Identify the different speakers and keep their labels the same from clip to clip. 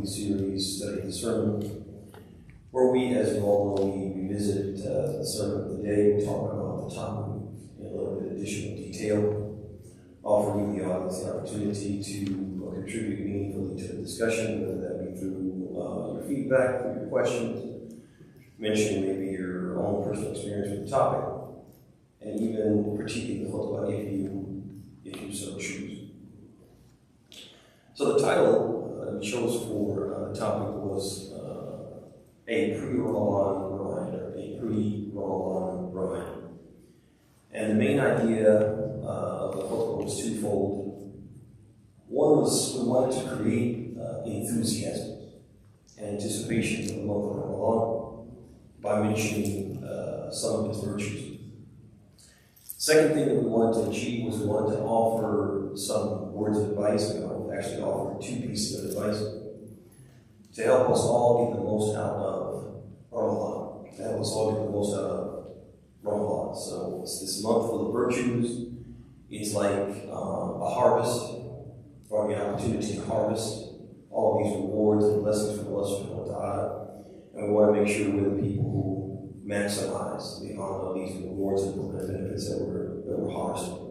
Speaker 1: series, Study the Sermon, where we, as you all know, we revisit the Sermon of the Day. We talk about the topic in a little bit of additional detail, offering the audience the opportunity to contribute meaningfully to the discussion, whether that be through your feedback, through your questions, mention maybe your own personal experience with the topic, and even critiquing the khutbah if you so choose. So the title we chose for the topic was a pre-Ramadan reminder, And the main idea of the khutbah was twofold. One was we wanted to create enthusiasm and anticipation for the month of Ramadan by mentioning some of its virtues. Second thing that we wanted to achieve was we wanted to offer some words of advice. We actually offered 2 pieces of advice to help us all get the most out of Ramadan. To help us all get the most out of Ramadan. So it's this month full of virtues. It's like a harvest, or the opportunity to harvest all these rewards and blessings from Allah subhanahu wa ta'ala. And we want to make sure we're the people who maximize the amount of these rewards and benefits that we're harvesting.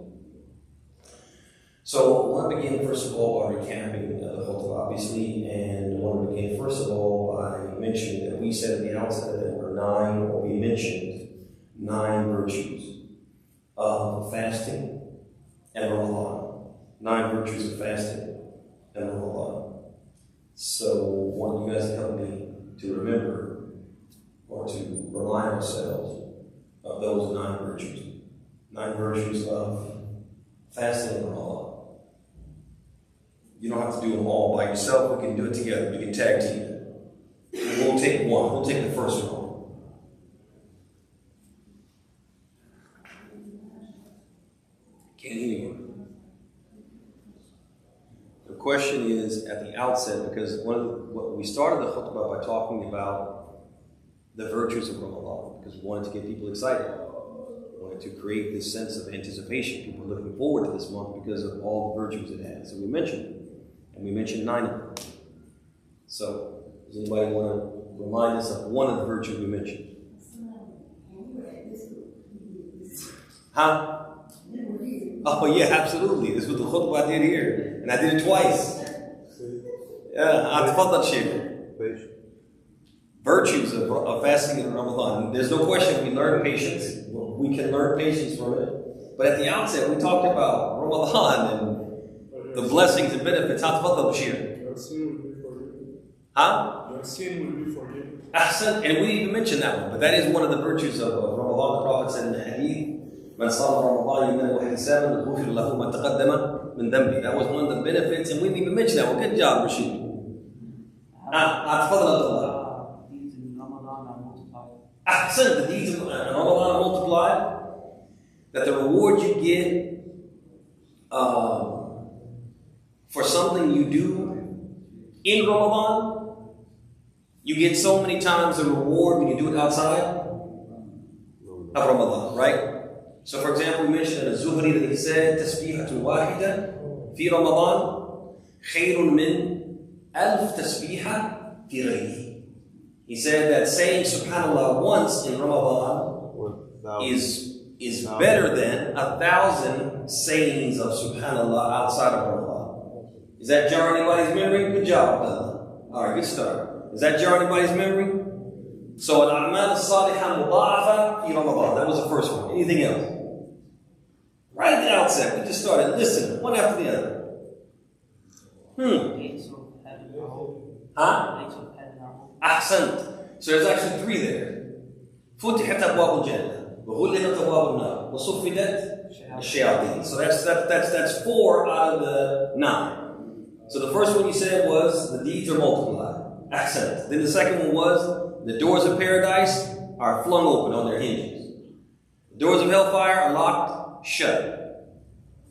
Speaker 1: So I want to begin first of all by recapping the khutbah, obviously, and I want to begin first of all by mentioning that we said at the outset that there were we mentioned 9 virtues of fasting and Ramadan. 9 virtues of fasting and Ramadan. So I want you guys to help me to remember or to remind ourselves of those 9 virtues. 9 virtues of fasting and Ramadan. You don't have to do them all by yourself. We can do it together. We can tag team it. We'll take one. We'll take the first one. Can't hear you. The question is at the outset, because what we started the khutbah by talking about the virtues of Ramadan, because we wanted to get people excited. We wanted to create this sense of anticipation. People are looking forward to this month because of all the virtues it has. So we mentioned it. And we mentioned 9 of them. So, does anybody want to remind us of one of the virtues we mentioned? Huh? Oh, yeah, absolutely. This was the khutbah I did here. And I did it twice. Yeah, virtues of fasting in Ramadan. There's no question we learn patience. We can learn patience from it. But at the outset, we talked about Ramadan and the blessings and benefits. Tafadhal, Bashir.
Speaker 2: Your sin will be forgiven.
Speaker 1: Huh?
Speaker 2: Your sin will be forgiven.
Speaker 1: Ahsan. And we didn't even mention that one, but that is one of the virtues of Ramadan. The Prophet said in the hadith, Man sama Ramadan yumina wa ihtisaban ghufira lahu ma taqaddama min dhanbi. That was one of the benefits, and we didn't even mention that one. Good job, Bashir. Tafadhal.
Speaker 3: The deeds in Ramadan are multiplied.
Speaker 1: Ahsan. The deeds in Ramadan are multiplied. That the reward you get for something you do in Ramadan, you get so many times the reward when you do it outside of Ramadan, right? So for example, we mentioned in Zuhri that he said, Tasbihatu wahida fi Ramadan khayrun min alf tasbiha fi ghayrihi. He said that saying Subhanallah once in Ramadan is better than 1,000 sayings of Subhanallah outside of Ramadan. Is that jar anybody's memory? Good job, brother. All right, good start. Is that jar anybody's memory? So, al-a'mal as-salihah mudha'afa fi Ramadan. That was the first one. Anything else? Right at the outset, we just started listening, one after the other.
Speaker 3: Gates of heaven are open.
Speaker 1: Huh?
Speaker 3: Gates of heaven are open.
Speaker 1: Ahsant. So there's actually 3 there. فتحت أبواب الجنة وغلقت أبواب النار وصفدت الشياطين. So that's 4 out of the 9. So the first one you said was the deeds are multiplied. Excellent. Then the second one was the doors of paradise are flung open on their hinges. The doors of hellfire are locked shut.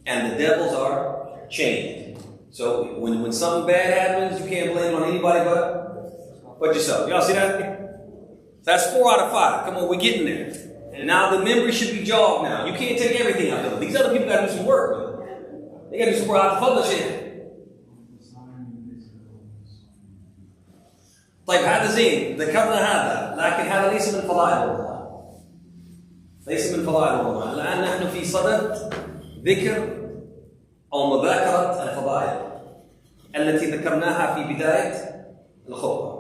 Speaker 1: And the devils are chained. So when something bad happens, you can't blame it on anybody but yourself. Y'all see that? That's 4 out of 5. Come on, we're getting there. And now the memory should be jogged now. You can't take everything out of it. These other people got to do some work. They got to do some work out the public shit. طيب هذا زين ذكرنا هذا لكن هذا ليس من فضائل رمضان. ليس من فضائل رمضان. الآن نحن في صدد ذكر أو مذاكرة الفضائل التي ذكرناها في بداية الخطبة.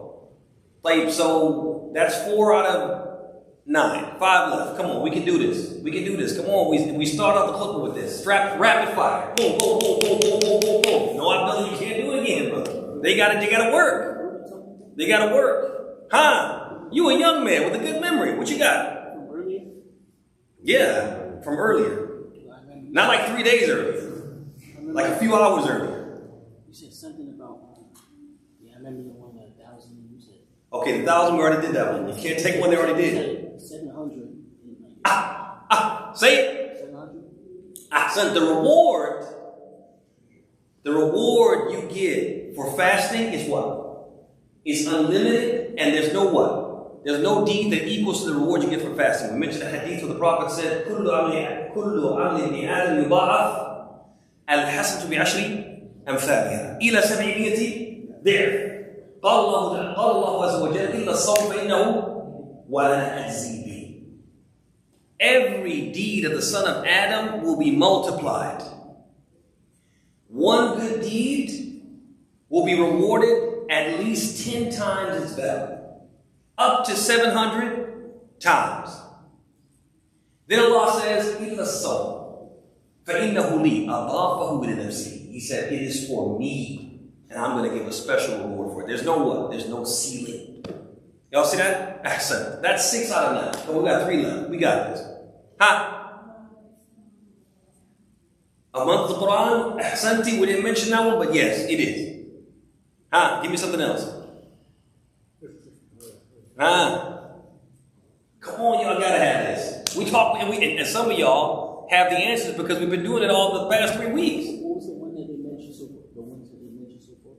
Speaker 1: طيب, so that's 4 out of 9. 5 left. Come on, we can do this. We can do this. Come on, we start out the khutbah with this. Rapid fire. Boom, boom, boom, boom, boom, boom, boom, boom. No, I know you can't do it again, brother. They gotta work. They gotta work. Huh? You a young man with a good memory. What you got?
Speaker 4: From earlier?
Speaker 1: Yeah, from earlier. Not like 3 days earlier. Like a few hours earlier.
Speaker 4: You said something about, I remember the one that 1,000 you said.
Speaker 1: Okay, the 1,000, we already did that one. You can't take one they already did.
Speaker 4: 700.
Speaker 1: Say it.
Speaker 4: 700?
Speaker 1: So the reward you get for fasting is what? It's unlimited, and there's no what? There's no deed that equals to the reward you get for fasting. We mentioned the hadith where the Prophet said, كل عمل ابن آدم يضاعف الحسنة بعشر أمثالها إلى 700 ضعف. قال الله عز وجل إلا الصوم فإنه ولا أجزي به. Every deed of the son of Adam will be multiplied. One good deed will be rewarded at least 10 times its value, up to 700 times. Then Allah says, إِلَّا الصَّوْمَ فَإِنَّهُ لِي أَضَافَهُ إِلَى. He said, it is for me, and I'm going to give a special reward for it. There's no what? There's no ceiling. Y'all see that? Ahsan. That's 6 out of 9. So we got 3 left. We got this. A month of the Quran, Ahsanti, we didn't mention that one, but yes, it is. Give me something else. Come on, y'all gotta have this. We talk, and some of y'all have the answers because we've been doing it all the past 3 weeks.
Speaker 4: What was the one that they mentioned so far? The ones that they mentioned so far?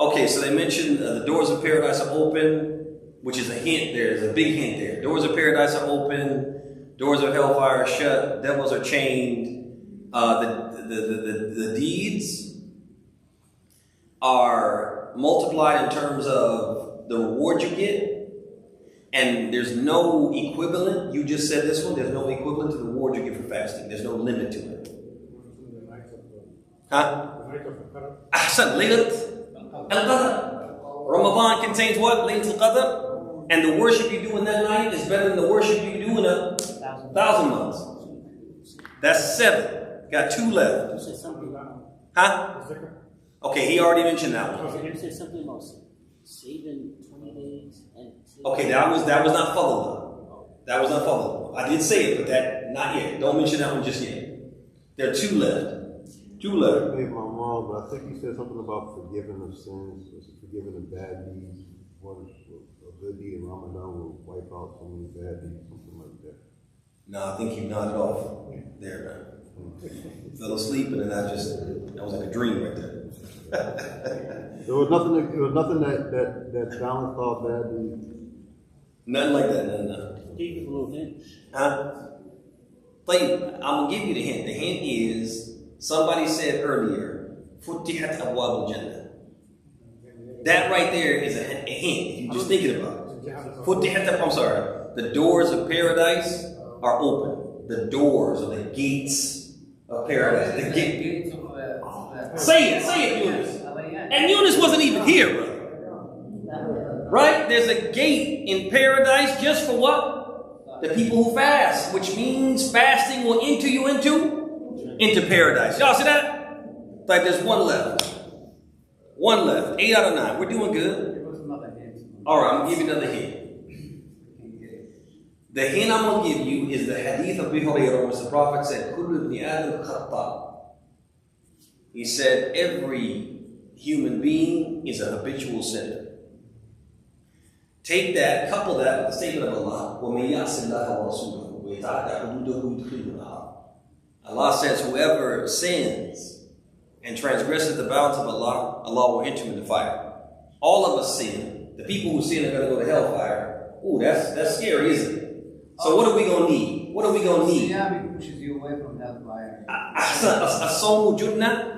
Speaker 1: Okay, so they mentioned the doors of paradise are open, which is a hint there. There's a big hint there. Doors of paradise are open. Doors of hellfire are shut. Devils are chained. The deeds are multiplied in terms of the reward you get. And there's no equivalent. You just said this one. There's no equivalent to the reward you get for fasting. There's no limit to it. Ahsan, Laylat al-Qadr. Ramadan contains what? Laylat al-Qadr. And the worship you do in that night is better than the worship you do in 1,000 months. That's 7. Got 2 left.
Speaker 4: You said something.
Speaker 1: Okay, he already mentioned that one.
Speaker 4: You said something about saving 20 days and.
Speaker 1: Okay, that was not Fadlullah. That was not Fadlullah. I did say it, but that not yet. Don't mention that one just yet. There are 2 left. 2 left.
Speaker 5: Maybe I'm wrong, but I think you said something about forgiving of sins, forgiving of bad deeds. One a good deed in Ramadan will wipe out so many bad deeds, something like that.
Speaker 1: No, I think you nodded off there, man. Fell asleep, and then that was like a dream right there.
Speaker 5: There was nothing that balanced all bad deeds.
Speaker 1: Nothing like that, no.
Speaker 4: Give you a little hint.
Speaker 1: طيب, I'm gonna give you the hint. The hint is somebody said earlier, "Futihat abwab al-jannah." That right there is a hint. If you're just thinking about it. Futihat, I'm sorry. The doors of paradise are open. The doors or the gates of paradise. The gate. Say it, Yunus. And Yunus wasn't even here, brother. Right? There's a gate in paradise just for what? The people who fast, which means fasting will enter you into paradise. Y'all see that? Like there's 1 left. 1 left. 8 out of 9. We're doing good. All right, I'm gonna give you another hint. The hint I'm gonna give you is the hadith of Abu Hurairah, which the Prophet said, "Kullu ibn Adam khata." He said, every human being is a habitual sinner. Take that, couple that with the statement of Allah, وَمَن يَعْصِ اللَّهَ وَرَسُولَهُ وَيَتَعَدَّ حُدُودَهُ يُدْخِلْهُ النَّارَ. Allah says, whoever sins and transgresses the bounds of Allah, Allah will enter him in the fire. All of us sin. The people who sin are going to go to hellfire. Ooh, that's scary, isn't it? So what are we going to need? What are we going to need?
Speaker 3: Siyam pushes you away from hellfire.
Speaker 1: الصوم جنة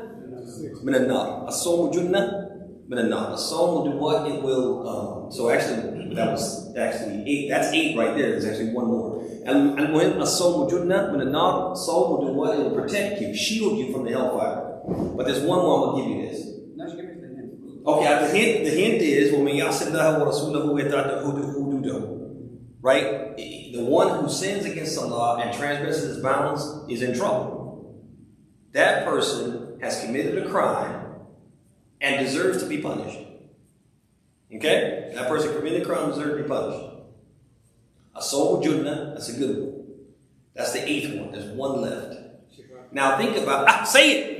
Speaker 1: من النار. الصوم جنة Minanah. A sawm will do what? It will, so actually, that was actually 8. That's 8 right there. There's actually one more. And when a sawm will junna, Minanah, sawm will do what? It will protect you, shield you from the hellfire. But there's one more, I'm going to give you this.
Speaker 3: No, she gave me the hint.
Speaker 1: Okay, the hint is, وَمَنْ يَعْصِ اللَّهَ وَرَسُولَهُ يَتَعَدَّ حُدُودَهُ. Right? The one who sins against Allah and transgresses his bounds is in trouble. That person has committed a crime and deserves to be punished. Okay? That person committed a crime and deserves to be punished. Asawmu Junna, that's a good one. That's the 8th one. There's one left. Now think about, say it.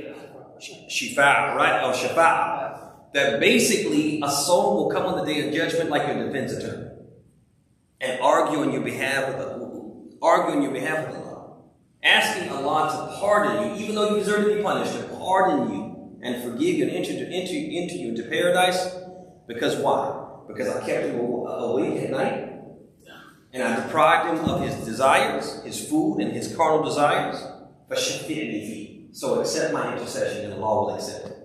Speaker 1: Shifa, right? Or Shafa. That basically a soul will come on the day of judgment like your defense attorney and argue on your behalf of Allah. Asking Allah to pardon you, even though you deserve to be punished, to pardon you and forgive you and enter you into paradise. Because why? Because I kept him awake at night and I deprived him of his desires, his food and his carnal desires. So accept my intercession and Allah will accept it.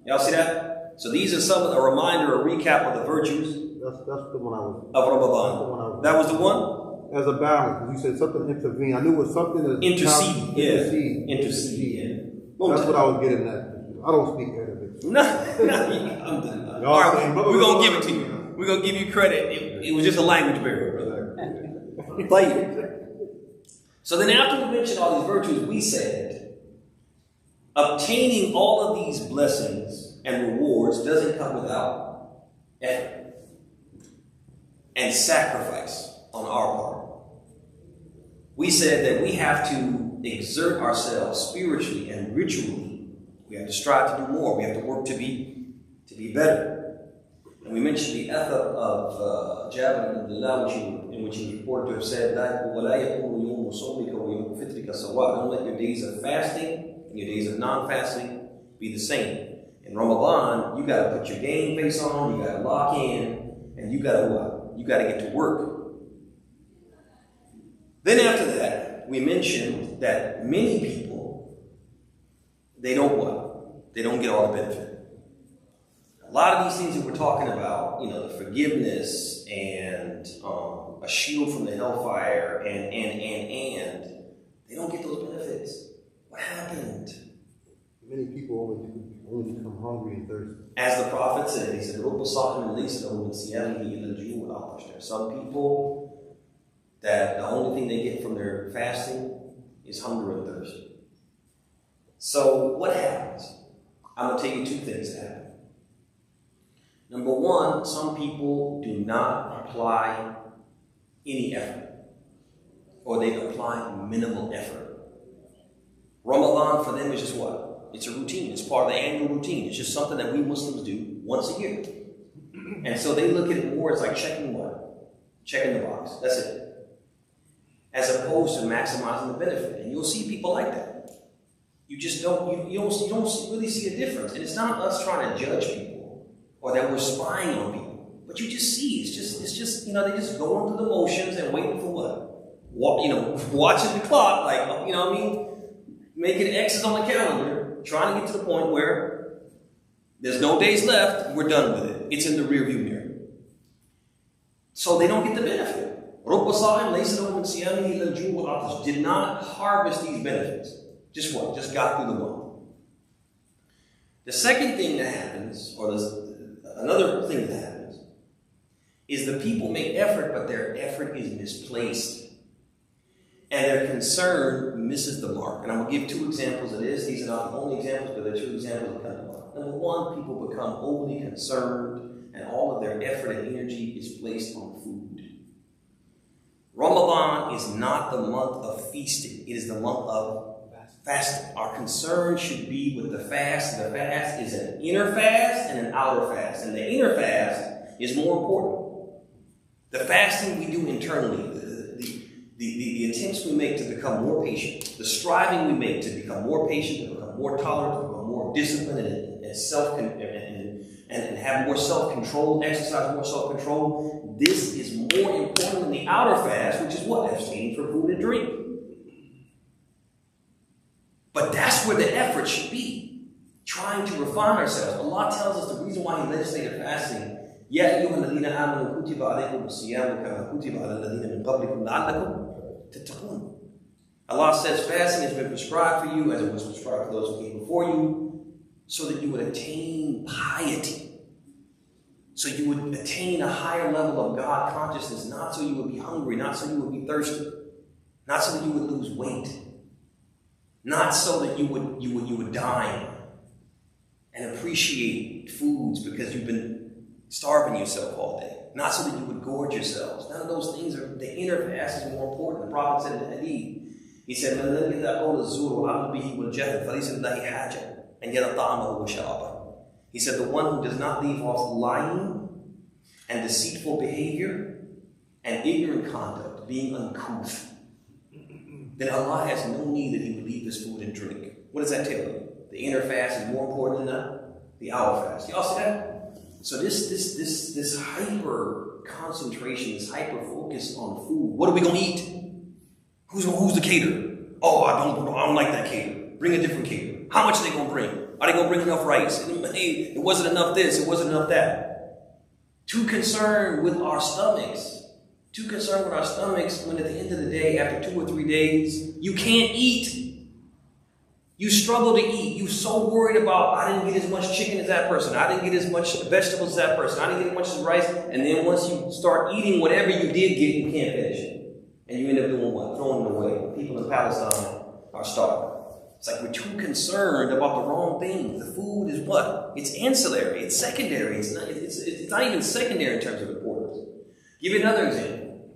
Speaker 1: Y'all see that? So these are some of a reminder, a recap of the virtues
Speaker 5: That's the one I was.
Speaker 1: of Ramadan. That was the one?
Speaker 5: As a balance, you said something intervene. I knew it was something that
Speaker 1: Intercede, yeah.
Speaker 5: Intercede.
Speaker 1: Yeah.
Speaker 5: That's what I was getting at. I don't speak Arabic.
Speaker 1: No, I'm all right, we're going to give it to you. We're going to give you credit. It was just a language barrier, brother. Thank you. So then after we mentioned all these virtues, we said, obtaining all of these blessings and rewards doesn't come without effort and sacrifice on our part. We said that we have to exert ourselves spiritually and ritually. We have to strive to do more. We have to work to be better. And we mentioned the ethic of Jabir ibn Abdullah, in which he was reported to have said, don't let your days of fasting and your days of non-fasting be the same. In Ramadan, you got to put your game face on, you got to lock in, and you got to what? You got to get to work. Then after that, we mentioned that many people, they don't what? They don't get all the benefit. A lot of these things that we're talking about, the forgiveness and a shield from the hellfire and they don't get those benefits. What happened?
Speaker 5: Many people only become hungry and thirsty.
Speaker 1: As the Prophet said, he said, there are some people that the only thing they get from their fasting is hunger and thirst. So what happens? I'm going to tell you 2 things that happen. Number 1, some people do not apply any effort, or they apply minimal effort. Ramadan for them is just what? It's a routine. It's part of the annual routine. It's just something that we Muslims do once a year. And so they look at it more as like checking what? Checking the box. That's it. As opposed to maximizing the benefit. And you'll see people like that. You just don't, you don't really see a difference. And it's not us trying to judge people or that we're spying on people. But you just see, it's just they just going through the motions and waiting for what? Watching the clock, like, making X's on the calendar, trying to get to the point where there's no days left, we're done with it. It's in the rearview mirror. So they don't get the benefit. Did not harvest these benefits. Just what? Just got through the month. The second thing that happens, or another thing that happens, is the people make effort, but their effort is misplaced. And their concern misses the mark. And I'm going to give 2 examples of this. These are not the only examples, but they're 2 examples of kind of mark. Number 1, people become overly concerned, and all of their effort and energy is placed on food. Ramadan is not the month of feasting. It is the month of fasting. Our concern should be with the fast. The fast is an inner fast and an outer fast. And the inner fast is more important. The fasting we do internally, the attempts we make to become more patient, the striving we make to become more patient, to become more tolerant, to become more disciplined and have more self-control, exercise more self-control, this is more important than the outer fast, which is what? Abstaining from food and drink. But that's where the effort should be. trying to refine ourselves. Allah tells us the reason why He legislated fasting. يَا أَيُّهَا الَّذِينَ آمَنُوا كُتِبَ عَلَيْكُمُ الصِّيَامُ كَمَا كُتِبَ عَلَى الَّذِينَ مِن قَبْلِكُمْ لَعَلَّكُمْ تَتَّقُونَ. Allah says fasting has been prescribed for you as it was prescribed for those who came before you, so that you would attain piety. So you would attain a higher level of God consciousness, not so you would be hungry, not so you would be thirsty, not so that you would lose weight, not so that you would dine and appreciate foods because you've been starving yourself all day, not so that you would gorge yourselves. None of those things are. The inner fast is more important. The Prophet said in the Hadith, he said, "Man lam yada' qawl az-zur wa 'amal bihi wal jahl falaysa lillahi haja an yada' ta'amahu wa sharaba." He said, the one who does not leave off lying and deceitful behavior and ignorant conduct, being uncouth, then Allah has no need that He would leave His food and drink. What does that tell you? The inner fast is more important than the outer fast. Y'all see that? So this hyper concentration, this hyper focus on food. What are we gonna eat? Who's the caterer? Oh, I don't like that caterer. Bring a different caterer. How much are they gonna bring? Are they gonna bring enough rice? Hey, it wasn't enough this, it wasn't enough that. Too concerned with our stomachs. Too concerned with our stomachs when at the end of the day, after 2 or 3 days, you can't eat. You struggle to eat. You're so worried about, I didn't get as much chicken as that person. I didn't get as much vegetables as that person. I didn't get as much as rice. And then once you start eating whatever you did get, you can't finish it. And you end up doing what? Throwing it away. People in Palestine are starving. It's like we're too concerned about the wrong things. The food is what? It's ancillary. It's secondary. It's not even secondary in terms of importance. Give you another example.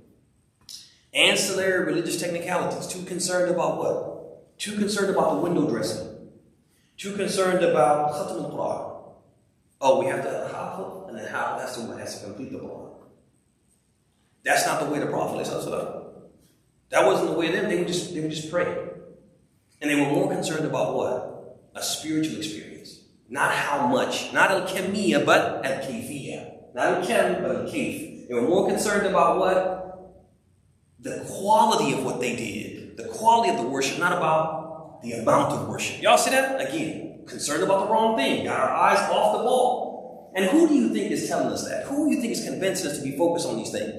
Speaker 1: Ancillary religious technicalities. Too concerned about what? Too concerned about the window dressing. Too concerned about Khatam al-Quran. Oh, we have to have a Hafiz, and then Hafiz has to complete the Quran. That's not the way the Prophet is. That wasn't the way of them. They would just pray. And they were more concerned about what? A spiritual experience. Not how much. Not al-kamiyya, but al-kayfiyya. Not al-kam, but al-kayf. They were more concerned about what? The quality of what they did. The quality of the worship, not about the amount of worship. Y'all see that? Again, concerned about the wrong thing. Got our eyes off the ball. And who do you think is telling us that? Who do you think is convincing us to be focused on these things?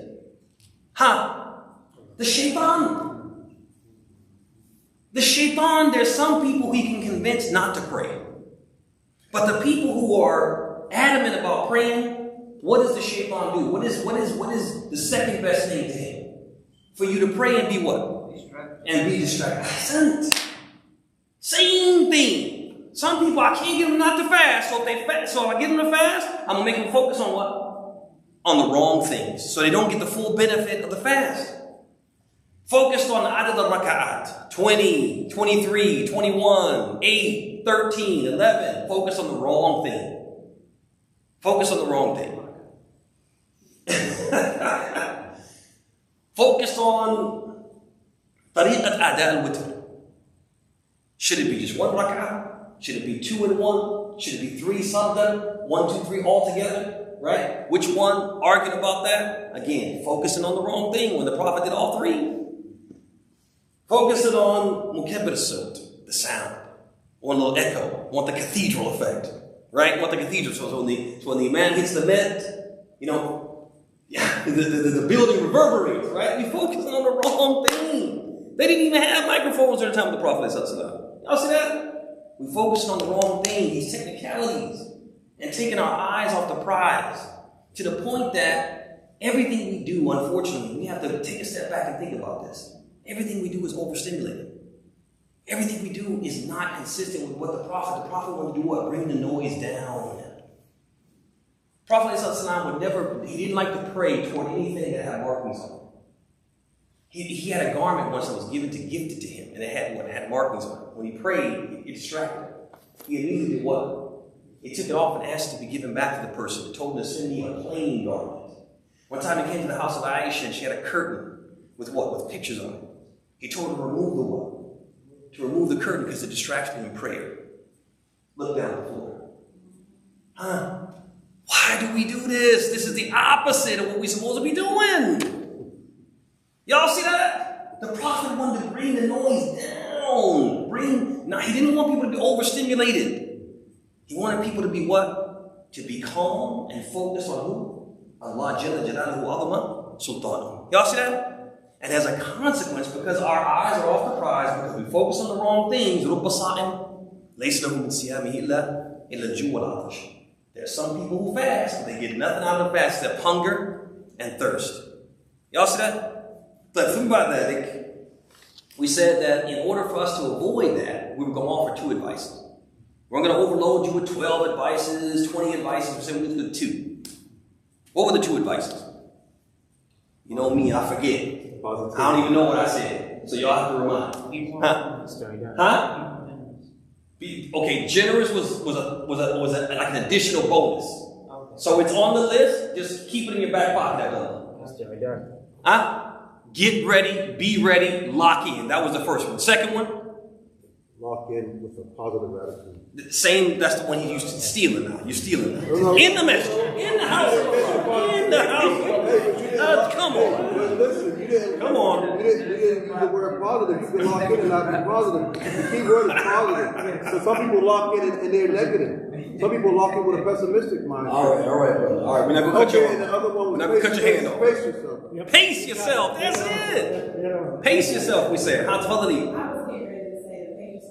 Speaker 1: The shaitan. The shaitan, there's some people he can convince not to pray. But the people who are adamant about praying, what does the shaitan do? What is the second best thing to him? For you to pray and be what? And be distracted. Same thing. Some people, I can't get them not to fast. So if I get them to fast, I'm going to make them focus on what? On the wrong things. So they don't get the full benefit of the fast. Focused on adad al-raka'at. 20, 23, 21, 8, 13, 11. Focus on the wrong thing. Focus on the wrong thing. Focused on tariqat ada al-witr. Should it be just 1 raka'ah? Should it be 2 in 1? Should it be 3 sadr? 1, 2, 3 all together? Right? Which one? Arguing about that? Again, focusing on the wrong thing when the Prophet did all 3. Focusing on mukabbir as-sawt, the sound. Want a little echo. Want the cathedral effect. Right? Want the cathedral. So when the imam hits the met, the building reverberates, right? We focusing on the wrong thing. They didn't even have microphones during the time of the Prophet. Y'all see that? We focusing on the wrong thing, these technicalities, and taking our eyes off the prize to the point that everything we do, unfortunately, we have to take a step back and think about this. Everything we do is overstimulated. Everything we do is not consistent with what the Prophet wanted to do what? Bring the noise down. Prophet ﷺ he didn't like to pray toward anything that had markings on it. He had a garment once that was gifted to him, and it had markings on it. When he prayed, it distracted him. He immediately did what? He took it off and asked to be given back to the person. He told him to send me a plain garment. One time he came to the house of Aisha, and she had a curtain with what? With pictures on it. He told her to remove the what? To remove the curtain because it distracts me in prayer. Look down the floor. Why do we do this? This is the opposite of what we're supposed to be doing. Y'all see that? The Prophet wanted to bring the noise down. He didn't want people to be overstimulated. He wanted people to be what? To be calm and focused on who? Allah Jalla Jalaluhu Azama Sultan. Y'all see that? And as a consequence, because our eyes are off the prize, because we focus on the wrong things, there are some people who fast, but they get nothing out of the fast except hunger and thirst. Y'all see that? But think about that. We said that in order for us to avoid that, we were going to offer 2 advices. We're going to overload you with 12 advices, 20 advices. We said we did 2. What were the 2 advices? You know me, I forget. I don't even know what I said. So y'all have to remind. Huh? Okay, generous was like an additional bonus.
Speaker 3: Okay.
Speaker 1: So it's on the list. Just keep it in your back pocket. Huh? Get ready, be ready, lock in. That was the first one. Second one?
Speaker 5: Lock in with a positive attitude.
Speaker 1: The same, that's the one he used to stealing now. You're stealing now. In the masjid. In the house. In the house. Come on.
Speaker 5: But listen, you didn't.
Speaker 1: Come on.
Speaker 5: You didn't use the word positive. You can lock in and not be positive. The key word is positive. So some people lock in and they're negative. Some people lock in with a pessimistic mind.
Speaker 1: All right, brother. All right, we're not going to cut you
Speaker 5: and the other one
Speaker 1: off.
Speaker 5: was
Speaker 1: We're not going to cut your hand off.
Speaker 5: Pace yourself.
Speaker 1: Pace yourself. That's it. Pace yourself, we said.
Speaker 6: I was getting ready to say the pace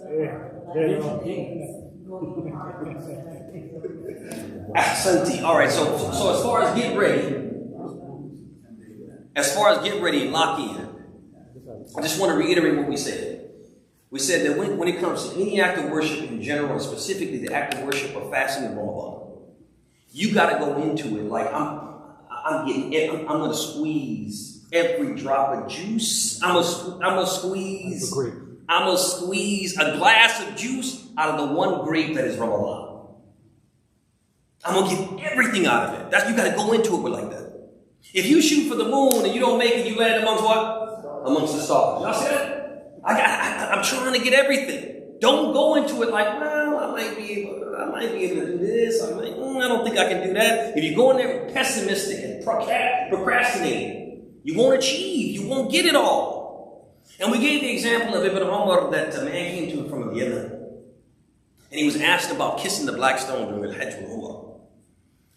Speaker 1: Ahsanti. All right, so as far as get ready and lock in, I just want to reiterate what we said. We said that when it comes to any act of worship in general, and specifically the act of worship of fasting in Ramadan, you got to go into it like I'm going to squeeze every drop of juice. I'm going to squeeze a glass of juice out of the one grape that is Ramadan. I'm going to get everything out of it. You got to go into it with like that. If you shoot for the moon and you don't make it, you land amongst what? Amongst the stars. Y'all see that? I'm trying to get everything. Don't go into it like, well, I might be able to do this. I don't think I can do that. If you go in there pessimistic and procrastinating, you won't achieve. You won't get it all. And we gave the example of Ibn Umar that a man came to him from Yemen. And he was asked about kissing the black stone during the Hajj wal Umrah.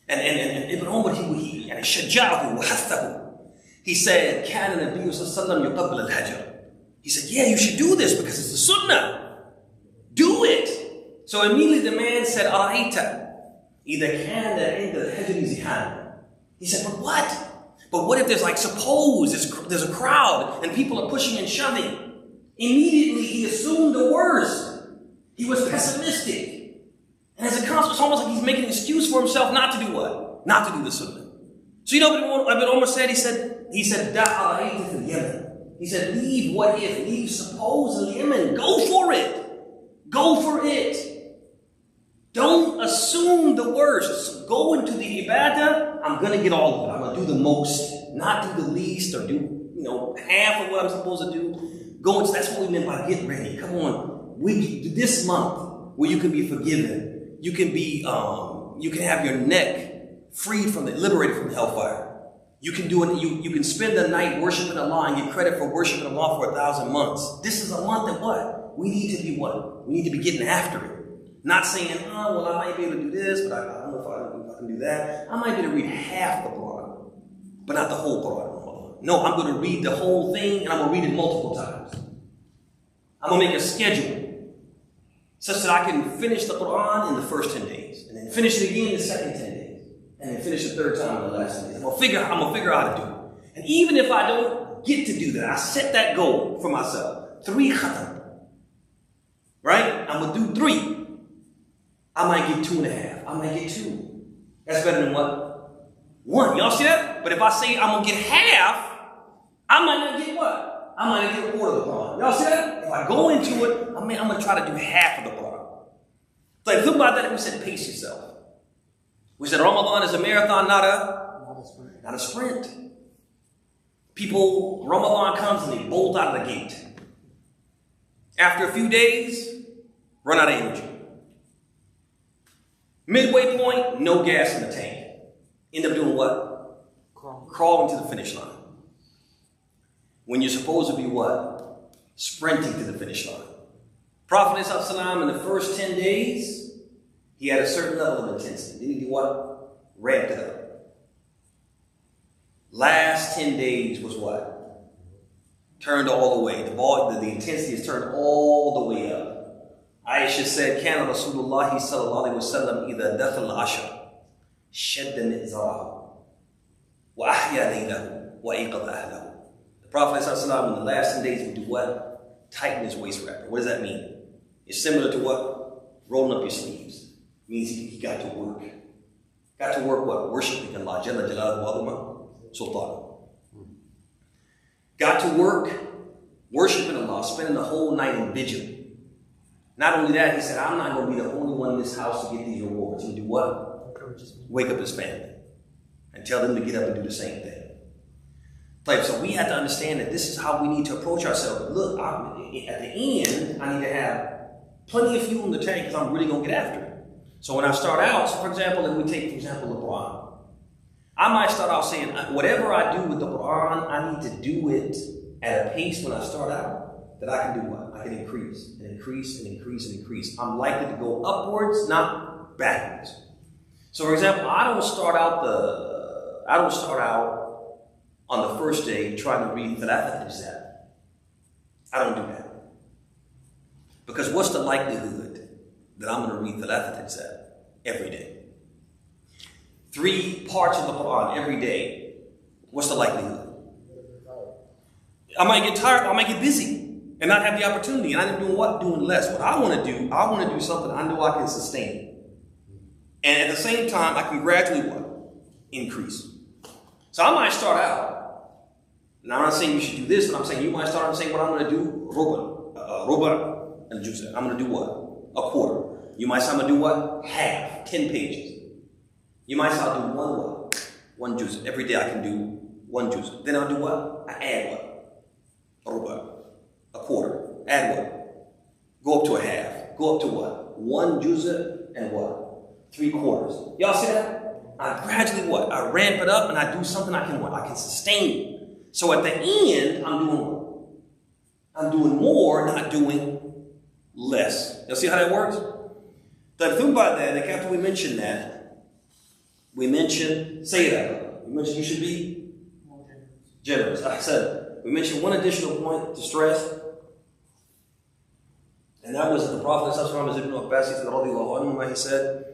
Speaker 1: And Ibn Umar, he شجعه وحثه. He said, كان النبي صلى الله عليه وسلم يقبل الحجر. He said, yeah, you should do this because it's the sunnah. Do it. So immediately the man said, أرأيت إذا كان عند الحجر زحام. He said, but what? But what if suppose there's a crowd and people are pushing and shoving? Immediately he assumed the worst. He was pessimistic. And as a consequence, it's almost like he's making an excuse for himself not to do what? Not to do the sunnah. So you know what Ibn Umar said? He said, دع رأيت في اليمن. He said, leave what if, leave suppose in Yemen. Go for it. Go for it. Don't assume the worst. Go into the ibadah. I'm going to get all of it. I'm going to do the most, not do the least or do, half of what I'm supposed to do. Go into, that's what we meant by get ready. Come on. This month where you can be forgiven. You can be, you can have your neck freed liberated from the hellfire. You can do it. You can spend the night worshiping Allah and get credit for worshiping Allah for 1,000 months. This is a month that what? We need to be what? We need to be getting after it. Not saying, oh, well, I might be able to do this, but I don't know if I can do that. I might be able to read half the Quran, but not the whole Quran. No, I'm going to read the whole thing and I'm going to read it multiple times. I'm going to make a schedule such that I can finish the Quran in the first 10 days and then finish it again in the second 10 days. And then finish the third time in the last 10 days. I'm gonna figure out how to do it. And even if I don't get to do that, I set that goal for myself. 3 khatam. Right? I'm gonna do 3. I might get 2.5. I might get 2. That's better than what? 1. Y'all see that? But if I say I'm gonna get half, I might not get what? I might not get a quarter of the Quran. Y'all see that? If I go into it, I'm gonna try to do half of the Quran. Like, think about that. We said pace yourself. We said Ramadan is a marathon, not a sprint. People, Ramadan comes and they bolt out of the gate. After a few days, run out of energy. Midway point, no gas in the tank. End up doing what? Crawling to the finish line. When you're supposed to be what? Sprinting to the finish line. Prophet ﷺ in the first 10 days, He had a certain level of intensity. Then he did what? Ramped it up. Last 10 days was what? Turned all the way. The intensity is turned all the way up. Aisha said, Kana Rasulullah sallallahu alayhi wa sallam idha dakhal ashar shadda mi'zarahu wa ahya laylahu wa iqadha ahlahu. The Prophet sallallahu in the last 10 days would do what? Tighten his waist wrapper. What does that mean? It's similar to what? Rolling up your sleeves. It means he got to work. Got to work what? Worshiping Allah Jalla Jalaluhu wa Sultan. Got to work worshiping Allah, spending the whole night in vigil. Not only that, he said, I'm not going to be the only one in this house to get these rewards. And do what? Wake up his family and tell them to get up and do the same thing. So we have to understand that this is how we need to approach ourselves. Look, at the end, I need to have plenty of fuel in the tank because I'm really going to get after it. So when I start out, so for example, if we take, for example, the Quran, I might start out saying, whatever I do with the Quran, I need to do it at a pace when I start out that I can do what? I can increase and increase and increase and increase. I'm likely to go upwards, not backwards. So for example, I don't start out on the first day trying to read Thalathat al-Ajzā. I don't do that. Because what's the likelihood that I'm going to read Thalathat al-Ajzā every day? 3 parts of the Quran every day. What's the likelihood? I might get tired, I might get busy and not have the opportunity. And I'm doing what? Doing less. What I want to do something I know I can sustain. And at the same time, I can gradually what? Increase. So I might start out. Now I'm not saying you should do this, but I'm saying you might start out saying what I'm going to do. Ruba and Juz'a. I'm going to do what? A quarter. You might say I'm going to do what? Half. 10 pages. You might say I'll do one what? 1 Juz'a. Every day I can do 1 Juz'a. Then I'll do what? I add what? A ruba. A quarter. Add what? Go up to a half. Go up to what? 1 Juz'a and what? 3/4. Y'all see that? I gradually what? I ramp it up and I do something I can what? I can sustain. So at the end, I'm doing what? I'm doing more, not doing less. Y'all see how that works? The thing about that, after we mentioned that, we mentioned, say that. We mentioned you should be generous. I said, we mentioned one additional point to stress, and that was that the Prophet he said,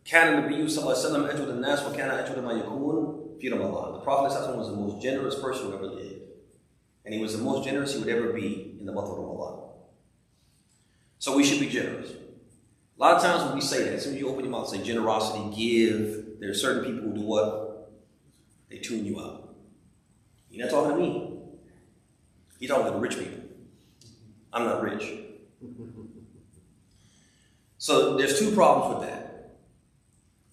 Speaker 1: كان النبي صلى الله عليه وسلم أجود الناس وكان أجود ما يكون في رمضان. The Prophet was the most generous person who ever lived. And he was the most generous he would ever be in the month of Ramadan. So we should be generous. A lot of times when we say that, as soon as you open your mouth and say generosity, give, there are certain people who do what? They tune you out. You're not talking to me. You're talking to the rich people. I'm not rich. So there's 2 problems with that.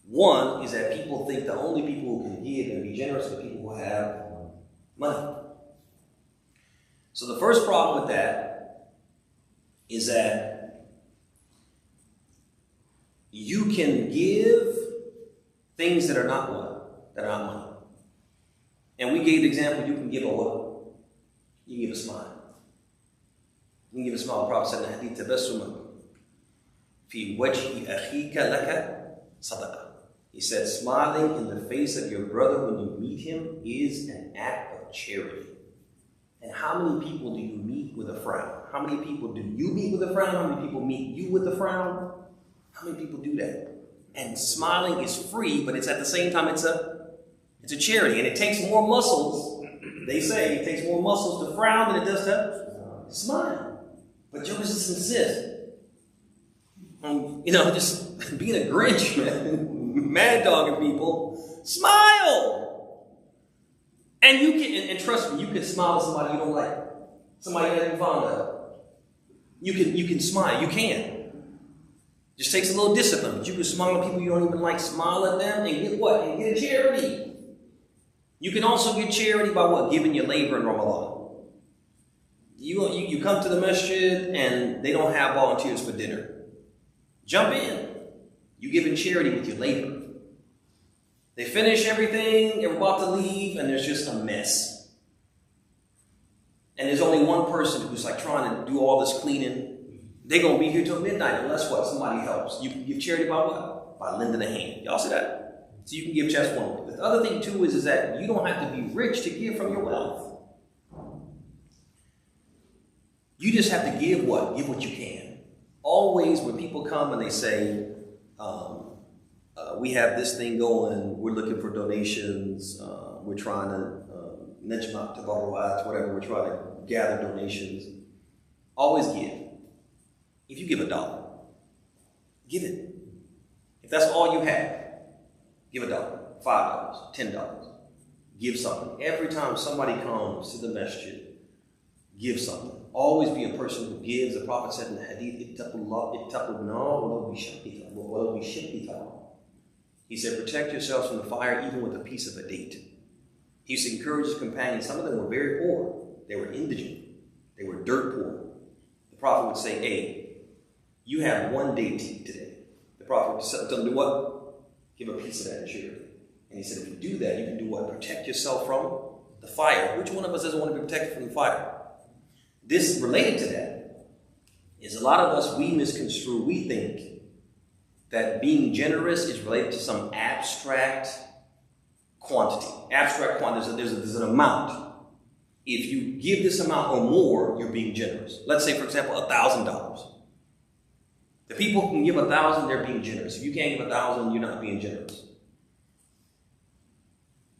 Speaker 1: One is that people think the only people who can give and be generous are the people who have money. So the first problem with that is that you can give things that are not what? That are not money. And we gave the example, you can give a what? You can give a smile. You can give a smile. The Prophet said in the hadith, تَبَسُّمًا فِي وَجْهِ أَخِيكَ لَكَ صَدَقًا. He said, smiling in the face of your brother when you meet him is an act of charity. And how many people do you meet with a frown? How many people do you meet with a frown? How many people meet you with a frown? How many people do that? And smiling is free, but it's at the same time, it's a charity. And it takes more muscles. They say it takes more muscles to frown than it does to smile. But Jokers just insist. Just being a Grinch, man. Mad dogging people, smile. And you can, and trust me, you can smile at somebody you don't like, somebody you're not even fond of. You can smile, you can. Just takes a little discipline, but you can smile at people you don't even like, smile at them and get what? And get a charity. You can also get charity by what? Giving your labor in Ramadan. You come to the masjid and they don't have volunteers for dinner. Jump in. You give in charity with your labor. They finish everything, they're about to leave, and there's just a mess. And there's only one person who's like trying to do all this cleaning. They're going to be here till midnight unless what? Somebody helps. You can give charity by what? by lending a hand. Y'all see that? So you can give just one way. The other thing too is that you don't have to be rich to give from your wealth. You just have to give what? Give what you can. Always when people come and they say, we have this thing going, we're looking for donations, we're trying to, whatever, we're trying to gather donations. Always give. If you give $1, give it. If that's all you have, give $1, $5, $10. Give something. Every time somebody comes to the masjid, give something. Always be a person who gives. The Prophet said in the hadith, he said, protect yourselves from the fire even with a piece of a date. He used to encourage his companions. Some of them were very poor. They were indigent. They were dirt poor. The Prophet would say, hey, you have one date today. The Prophet would tell them, do what? Give a piece of that in charity. And he said, if you do that, you can do what? Protect yourself from the fire. Which one of us doesn't want to be protected from the fire? This, related to that, is a lot of us, we misconstrue, we think that being generous is related to some abstract quantity. Abstract quantity, there's an amount. If you give this amount or more, you're being generous. Let's say, for example, $1,000. The people who can give 1,000, they're being generous. If you can't give 1,000, you're not being generous.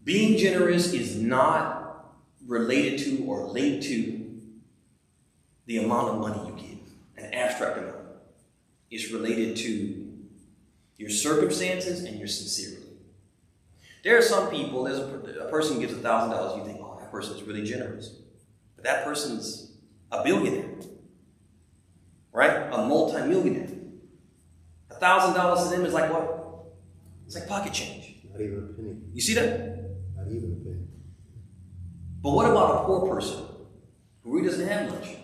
Speaker 1: Being generous is not related to or linked to the amount of money you give, an abstract amount. It's related to your circumstances and your sincerity. There are some people, there's a person gives $1,000, you think, oh, that person is really generous. But that person's a billionaire, right? A multi-millionaire. $1,000 to them is like what? It's like pocket change.
Speaker 5: Not even a penny.
Speaker 1: You see that?
Speaker 5: Not even a penny.
Speaker 1: But what about a poor person who really doesn't have much?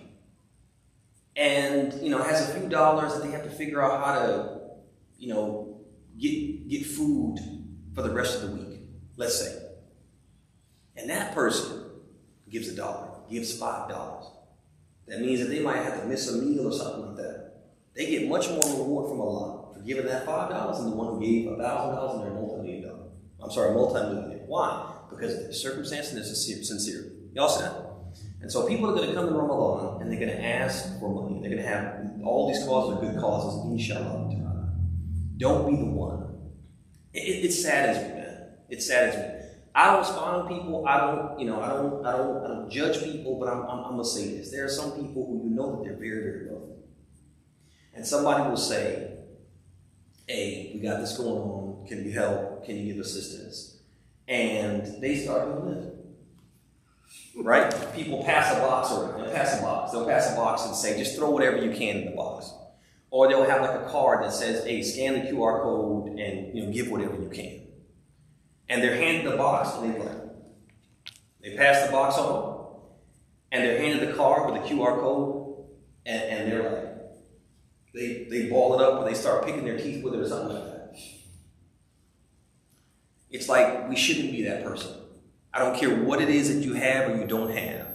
Speaker 1: And, has a few dollars that they have to figure out how to, get food for the rest of the week, let's say. And that person gives $1, gives $5. That means that they might have to miss a meal or something like that. They get much more reward from Allah for giving that $5 than the one who gave $1,000 and they're multi-millionaire. Why? Because of their circumstance and their sincerity. Y'all see that? And so people are going to come to Ramadan and they're going to ask for money. They're going to have all these causes are good causes, inshallah. Don't be the one. It saddens me, man. It saddens me. I don't spy on people. I don't judge people. But I'm gonna say this: there are some people who that they're very, very wealthy, and somebody will say, "Hey, we got this going on. Can you help? Can you give assistance?" And they start doing this. Right? People pass a box around. They'll pass a box and say, just throw whatever you can in the box. Or they'll have like a card that says, hey, scan the QR code and give whatever you can. And they're handed the box and they pass the box on. And they're handed the card with the QR code and they're like, they ball it up or they start picking their teeth with it or something like that. It's like we shouldn't be that person. I don't care what it is that you have or you don't have.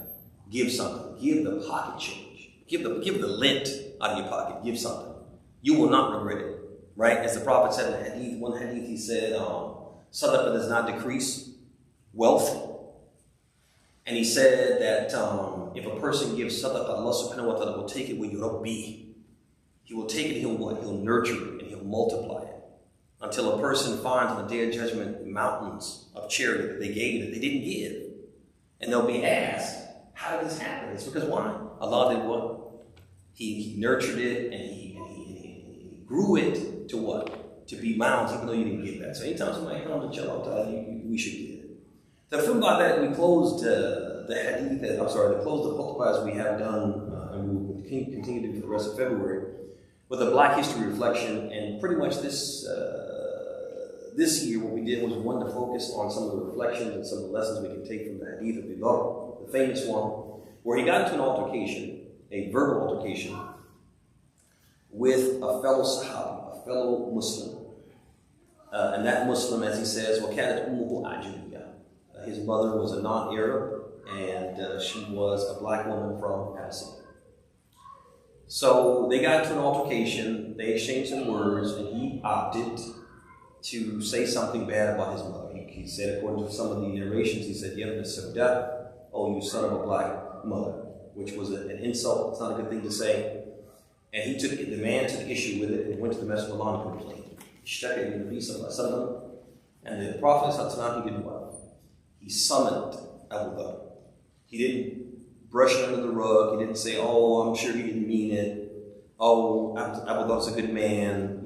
Speaker 1: Give something. Give the pocket change. Give the lint out of your pocket. Give something. You will not regret it. Right? As the Prophet said in the hadith, one hadith he said, sadaqah does not decrease wealth. And he said that if a person gives sadaqah, Allah subhanahu wa ta'ala will take it with yurabbi. He will take it and he'll nurture it and he'll multiply it. Until a person finds on the Day of Judgment mountains of charity that they gave that they didn't give. And they'll be asked, how did this happen? It's because why? Allah did what? He nurtured it and he grew it to what? To be mountains, even though you didn't give that. So anytime somebody comes to Allah, we should give it. So from by that, we closed the hadith, closed the khutbah as we have done, and we will continue to do for the rest of February, with a Black History reflection. And pretty much this year, what we did was one to focus on some of the reflections and some of the lessons we can take from the hadith of Bilal, the famous one, where he got into an altercation, a verbal altercation, with a fellow Sahabi, a fellow Muslim. And that Muslim, as he says, وَكَانَتْ أُمُّهُ أَعْجَمِيًّا. His mother was a non-Arab, and she was a black woman from Abyssinia. So they got into an altercation, they exchanged some words, and he opted to say something bad about his mother. He said, according to some of the narrations, he said, "Yabna Sauda, oh, you son of a black mother," which was an insult. It's not a good thing to say. And the man took issue with it and went to the Messenger of Allah and complained. And the Prophet, he did what? He summoned Abu Dhar. He didn't brush it under the rug. He didn't say, "Oh, I'm sure he didn't mean it. Oh, Abu Dhar's a good man.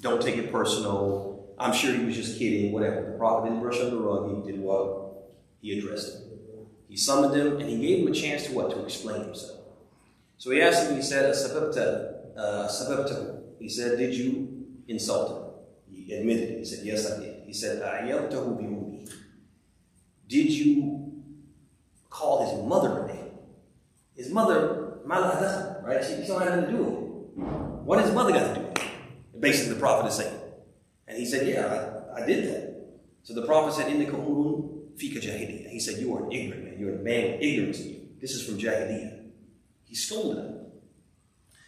Speaker 1: Don't take it personal. I'm sure he was just kidding." Whatever. The Prophet didn't brush under the rug. He did what? He addressed him. He summoned him and he gave him a chance to what? To explain himself. So he asked him. He said, "Sababtahu." He said, "Did you insult him?" He admitted it. He said, "Yes, I did." He said, "Ayyabtahu bi ummi." Did you call his mother a name? His mother, Malaha, right? She don't have nothing to do with it. What has his mother got to do with it? Basically, the Prophet is saying. And he said, "Yeah, I did that." So the Prophet said, "Innaka umrun fika jahiliyyah." He said, "You are an ignorant man. You're a man with ignorance in you. This is from Jahiliyyah." He scolded him.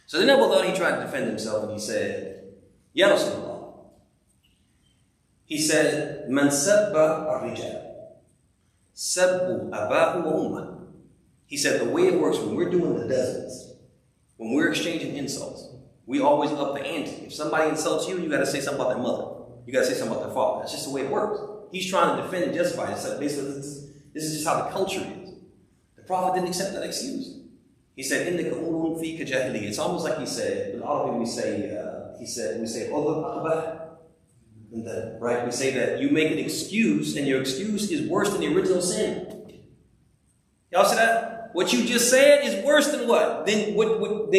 Speaker 1: So then Abu Dhar, he tried to defend himself and he said, "Ya Rasulullah." He said, "Man sabba ar-rijal, sabbu abahu wa ummah." He said, the way it works when we're doing the dozens, when we're exchanging insults, we always up the ante. If somebody insults you, you got to say something about their mother. You got to say something about their father. That's just the way it works. He's trying to defend and justify it. So basically, this is just how the culture is. The Prophet didn't accept that excuse. He said, "Innaka umrun fika jahiliyyah." It's almost like he said, in Arabic we say, right? We say that you make an excuse and your excuse is worse than the original sin. Y'all see that? What you just said is worse than what? Than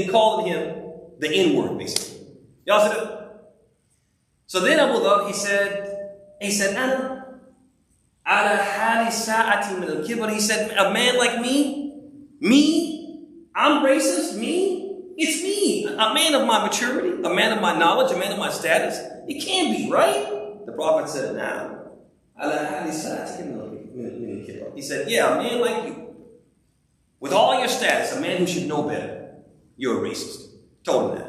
Speaker 1: calling him the N-word, basically. Y'all see that? So then Abu Dhar, he said, "Ana ala hali sa'ati min al-kibr." He said, "A man like me, I'm racist, me? It's me, a man of my maturity, a man of my knowledge, a man of my status. It can't be, right?" The Prophet said, "Nah. Ala hali sa'ati min al-kibr." He said, "Yeah, a man like you, with all your status, a man who should know better, you're a racist." Told him that.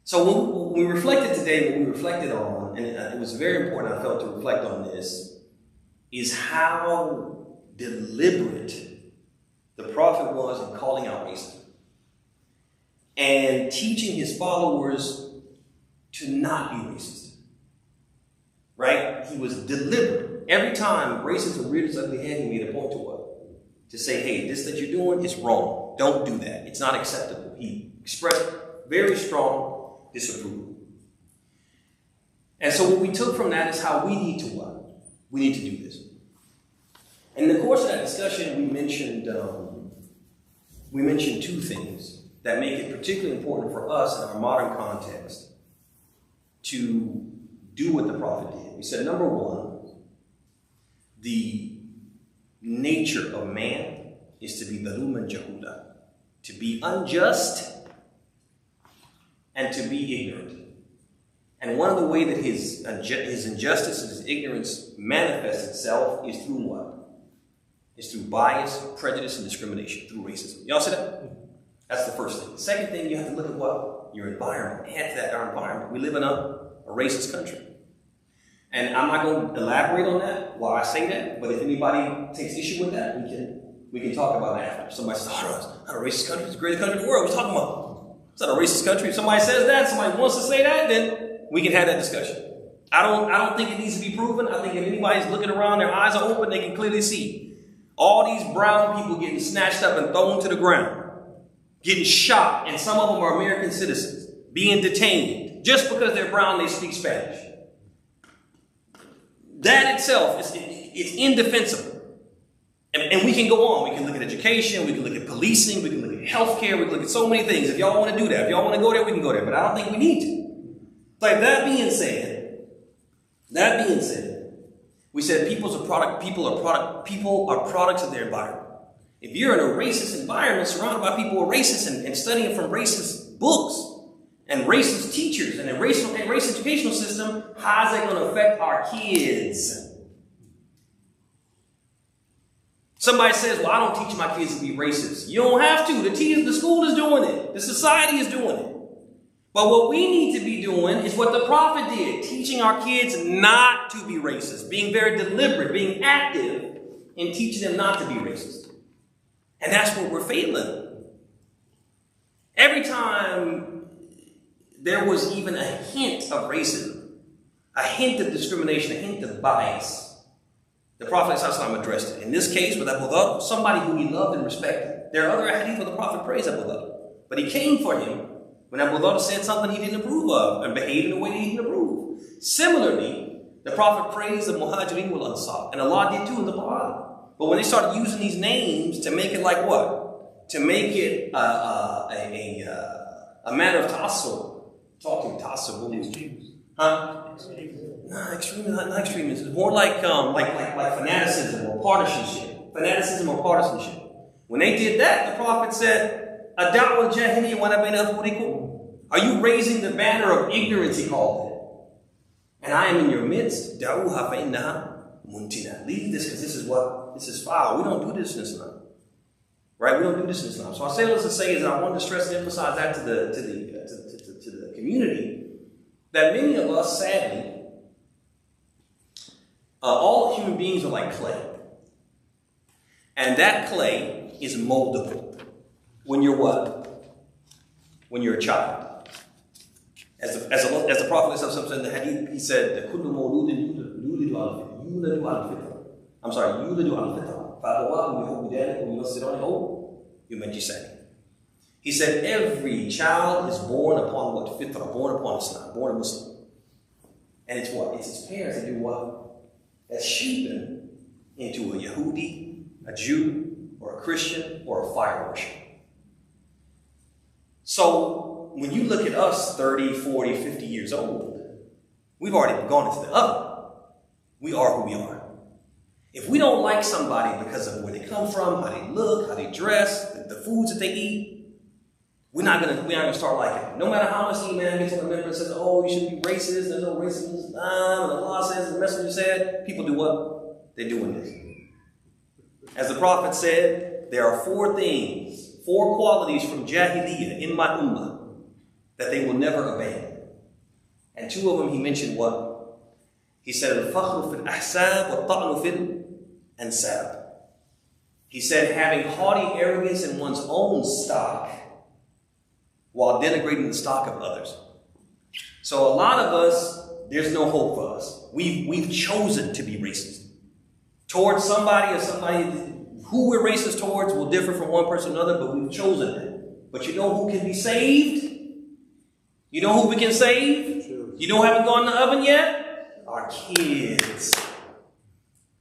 Speaker 1: So when we reflected today, what we reflected on, and it was very important, I felt, to reflect on this, is how deliberate the Prophet was in calling out racism and teaching his followers to not be racist. Right? He was deliberate. Every time racism reared its ugly head, he made a point to what? To say, "Hey, this that you're doing is wrong. Don't do that. It's not acceptable." He expressed very strong disapproval. And so what we took from that is how we need to what? We need to do this. And in the course of that discussion, we mentioned two things that make it particularly important for us in our modern context to do what the Prophet did. We said, number one, the nature of man is to be zaluman jahuda, to be unjust and to be ignorant. And one of the ways that his injustice and his ignorance manifests itself is through what? It's through bias, prejudice, and discrimination, through racism. Y'all see that? That's the first thing. The second thing, you have to look at what? Your environment. Add to that our environment. We live in a racist country. And I'm not going to elaborate on that while I say that, but if anybody takes issue with that, we can talk about it after. Somebody says, "Oh, it's not a racist country, it's the greatest country in the world. What are you talking about? It's not a racist country." If somebody says that, somebody wants to say that, then we can have that discussion. I don't think it needs to be proven. I think if anybody's looking around, their eyes are open, they can clearly see all these brown people getting snatched up and thrown to the ground, getting shot, and some of them are American citizens, being detained just because they're brown, they speak Spanish. That itself is indefensible. And we can go on. We can look at education, we can look at policing, we can look at healthcare, we can look at so many things. If y'all want to do that, if y'all want to go there, we can go there. But I don't think we need to. Like that being said, we said people are products of their environment. If you're in a racist environment surrounded by people who are racist and studying from racist books and racist teachers and a racist educational system, how's that going to affect our kids? Somebody says, "Well, I don't teach my kids to be racist." You don't have to. The school is doing it. The society is doing it.
Speaker 7: But what we need to be doing is what the prophet did, teaching our kids not to be racist, being very deliberate, being active in teaching them not to be racist. And that's where we're failing. Every time there was even a hint of racism, a hint of discrimination, a hint of bias, the Prophet ﷺ addressed it. In this case, with Abu Dhar, somebody who he loved and respected. There are other hadith where the Prophet praised Abu Dhar. But he came for him when Abu Dhar said something he didn't approve of and behaved in a way he didn't approve. Similarly, the Prophet praised the Muhajirin wal Ansar, and Allah did too in the Quran. But when they started using these names to make it like what? To make it a matter of tassub. Talking tassub.
Speaker 3: Extremes.
Speaker 7: Huh? No, extremism, not extremism. It's more like fanaticism or partisanship. Fanaticism or partisanship. When they did that, the Prophet said, "Ada'u al-jahiliyyah wa ana bayna adhhurikum." Are you raising the banner of ignorance, he called it. And I am in your midst. Da'uha fa innaha muntina. Leave this because this is foul. We don't do this in Islam. Right? We don't do this in Islam. So I say this to say is that I want to stress and emphasize that to the community, that many of us, sadly, all human beings are like clay. And that clay is moldable. When you're what? When you're a child. As the Prophet said in the hadith, he said, "Kullu mawludin yulidu al-fitra." I'm sorry, yulidu al-fitra. فَأَبَوَاهُ يُحَوِّدَانِهُ وَيُنَصِّرَانِهُ يُمَجِّسَانِهُ. He said, every child is born upon what? Fitra, born upon Islam, born a Muslim. And it's what? It's his parents that do what? That shape him into a Yahudi, a Jew, or a Christian, or a fire worshiper. So, when you look at us 30, 40, 50 years old, we've already gone into the oven. We are who we are. If we don't like somebody because of where they come from, how they look, how they dress, the foods that they eat, we're not gonna start liking them. No matter how much the imam gets on the member and says, "Oh, you shouldn't be racist, there's no racism in Islam," and Allah says, the messenger said, people do what? They're doing this. As the Prophet said, there are four qualities from Jahiliyyah in my ummah that they will never abandon. And two of them he mentioned what? He said, "Al-fakhru fil ahsab wa ta'nu fil ansab." He said, having haughty arrogance in one's own stock while denigrating the stock of others. So a lot of us, there's no hope for us. We've chosen to be racist. Towards somebody or somebody who we're racist towards will differ from one person to another, but we've chosen it. But you know who can be saved? You know who we can save? You know who haven't gone in the oven yet? Our kids.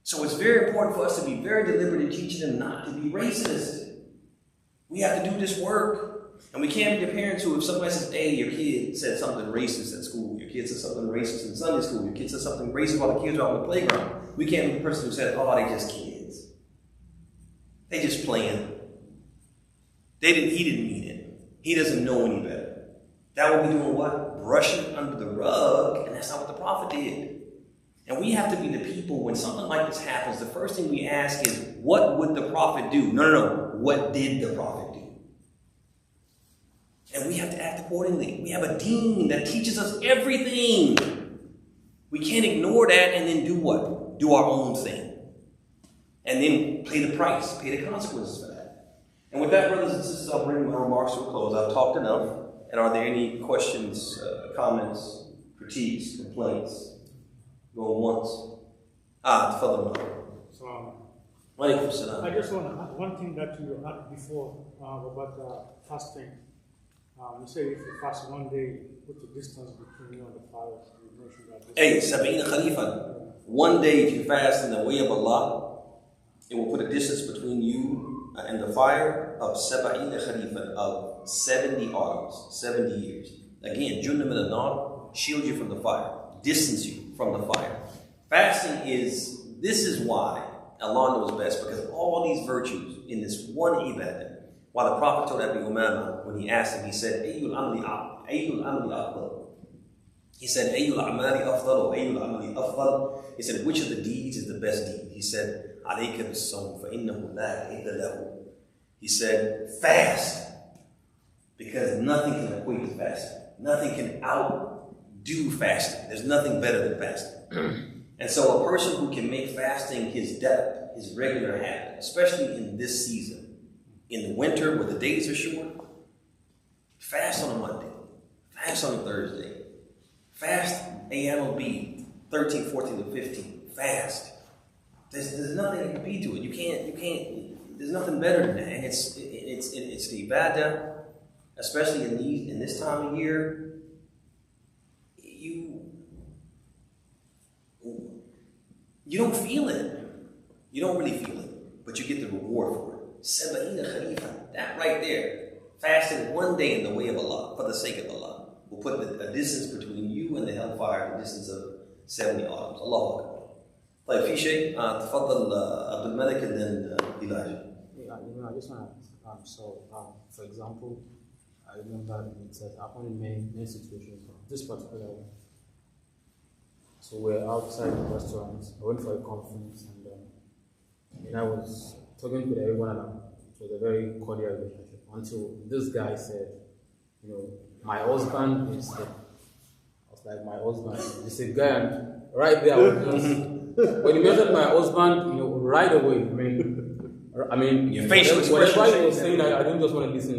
Speaker 7: So it's very important for us to be very deliberate in teaching them not to be racist. We have to do this work. And we can't be the parents who, if somebody says, "Hey, your kid said something racist at school, your kid said something racist in Sunday school, your kid said something racist while the kids are on the playground," we can't be the person who said, "Oh, they just kids. They just playing. He didn't mean it. He doesn't know any better." That would be doing what? Brushing under the rug, and that's not what the Prophet did. And we have to be the people, when something like this happens, the first thing we ask is, what would the Prophet do? No. What did the Prophet do? And we have to act accordingly. We have a deen that teaches us everything. We can't ignore that and then do what? Do our own thing. And then pay the price, pay the consequences for that. And with that, brothers and sisters, I'll bring my remarks to a close. I've talked enough. And are there any questions, comments, critiques, complaints? Going once. Tafadhal.
Speaker 2: I just want to add one thing that you had before about fasting. You say if you fast one day, put the distance between you and the fire. You mentioned that.
Speaker 7: Hey, Sabina Khalifa. One day, if you fast in the way of Allah, it will put a distance between you and the fire of Sabina Khalifa, of 70 autumns, 70 years. Again, Junna min al-nar, shield you from the fire, distance you from the fire. Fasting this is why Allah knows best, because of all these virtues in this one ibadah. While the Prophet told Abu Umama, when he asked him, he said, Ayyul amali afdal. He said, Ayyul amali afdal or Ayyul amali afdal. He said, which of the deeds is the best deed? He said, Alayka bis-sawm fa innahu la idda lahu. He said, fast, because nothing can equate to fasting. Nothing can outdo fasting. There's nothing better than fasting. And so a person who can make fasting his regular habit, especially in this season, in the winter where the days are short, fast on a Monday, fast on a Thursday, fast A.M.O.B. 13, 14, and 15, fast. There's nothing that can beat to it. You can't, there's nothing better than that. And it's the ibadah, especially in this time of year. You don't feel it. You don't really feel it, but you get the reward for it. Saba'ina khalifa, that right there, fasting one day in the way of Allah, for the sake of Allah, will put a distance between you and the hellfire, the distance of 70 autumns. Allahu Akbar. طيب في شيء تفضل عبد الملك and then Elijah.
Speaker 4: Yeah, I just want to for example, I remember it says happened in many situations. This particular one. So we're outside the restaurant. I went for a conference and I was talking with everyone and it was a very cordial relationship until this guy said, my husband is the. I was like, my husband. He said, guy, and right there I was just, when he mentioned my husband, right away, I mean,
Speaker 7: your facial expression.
Speaker 4: Whatever he was saying, I don't just want to listen.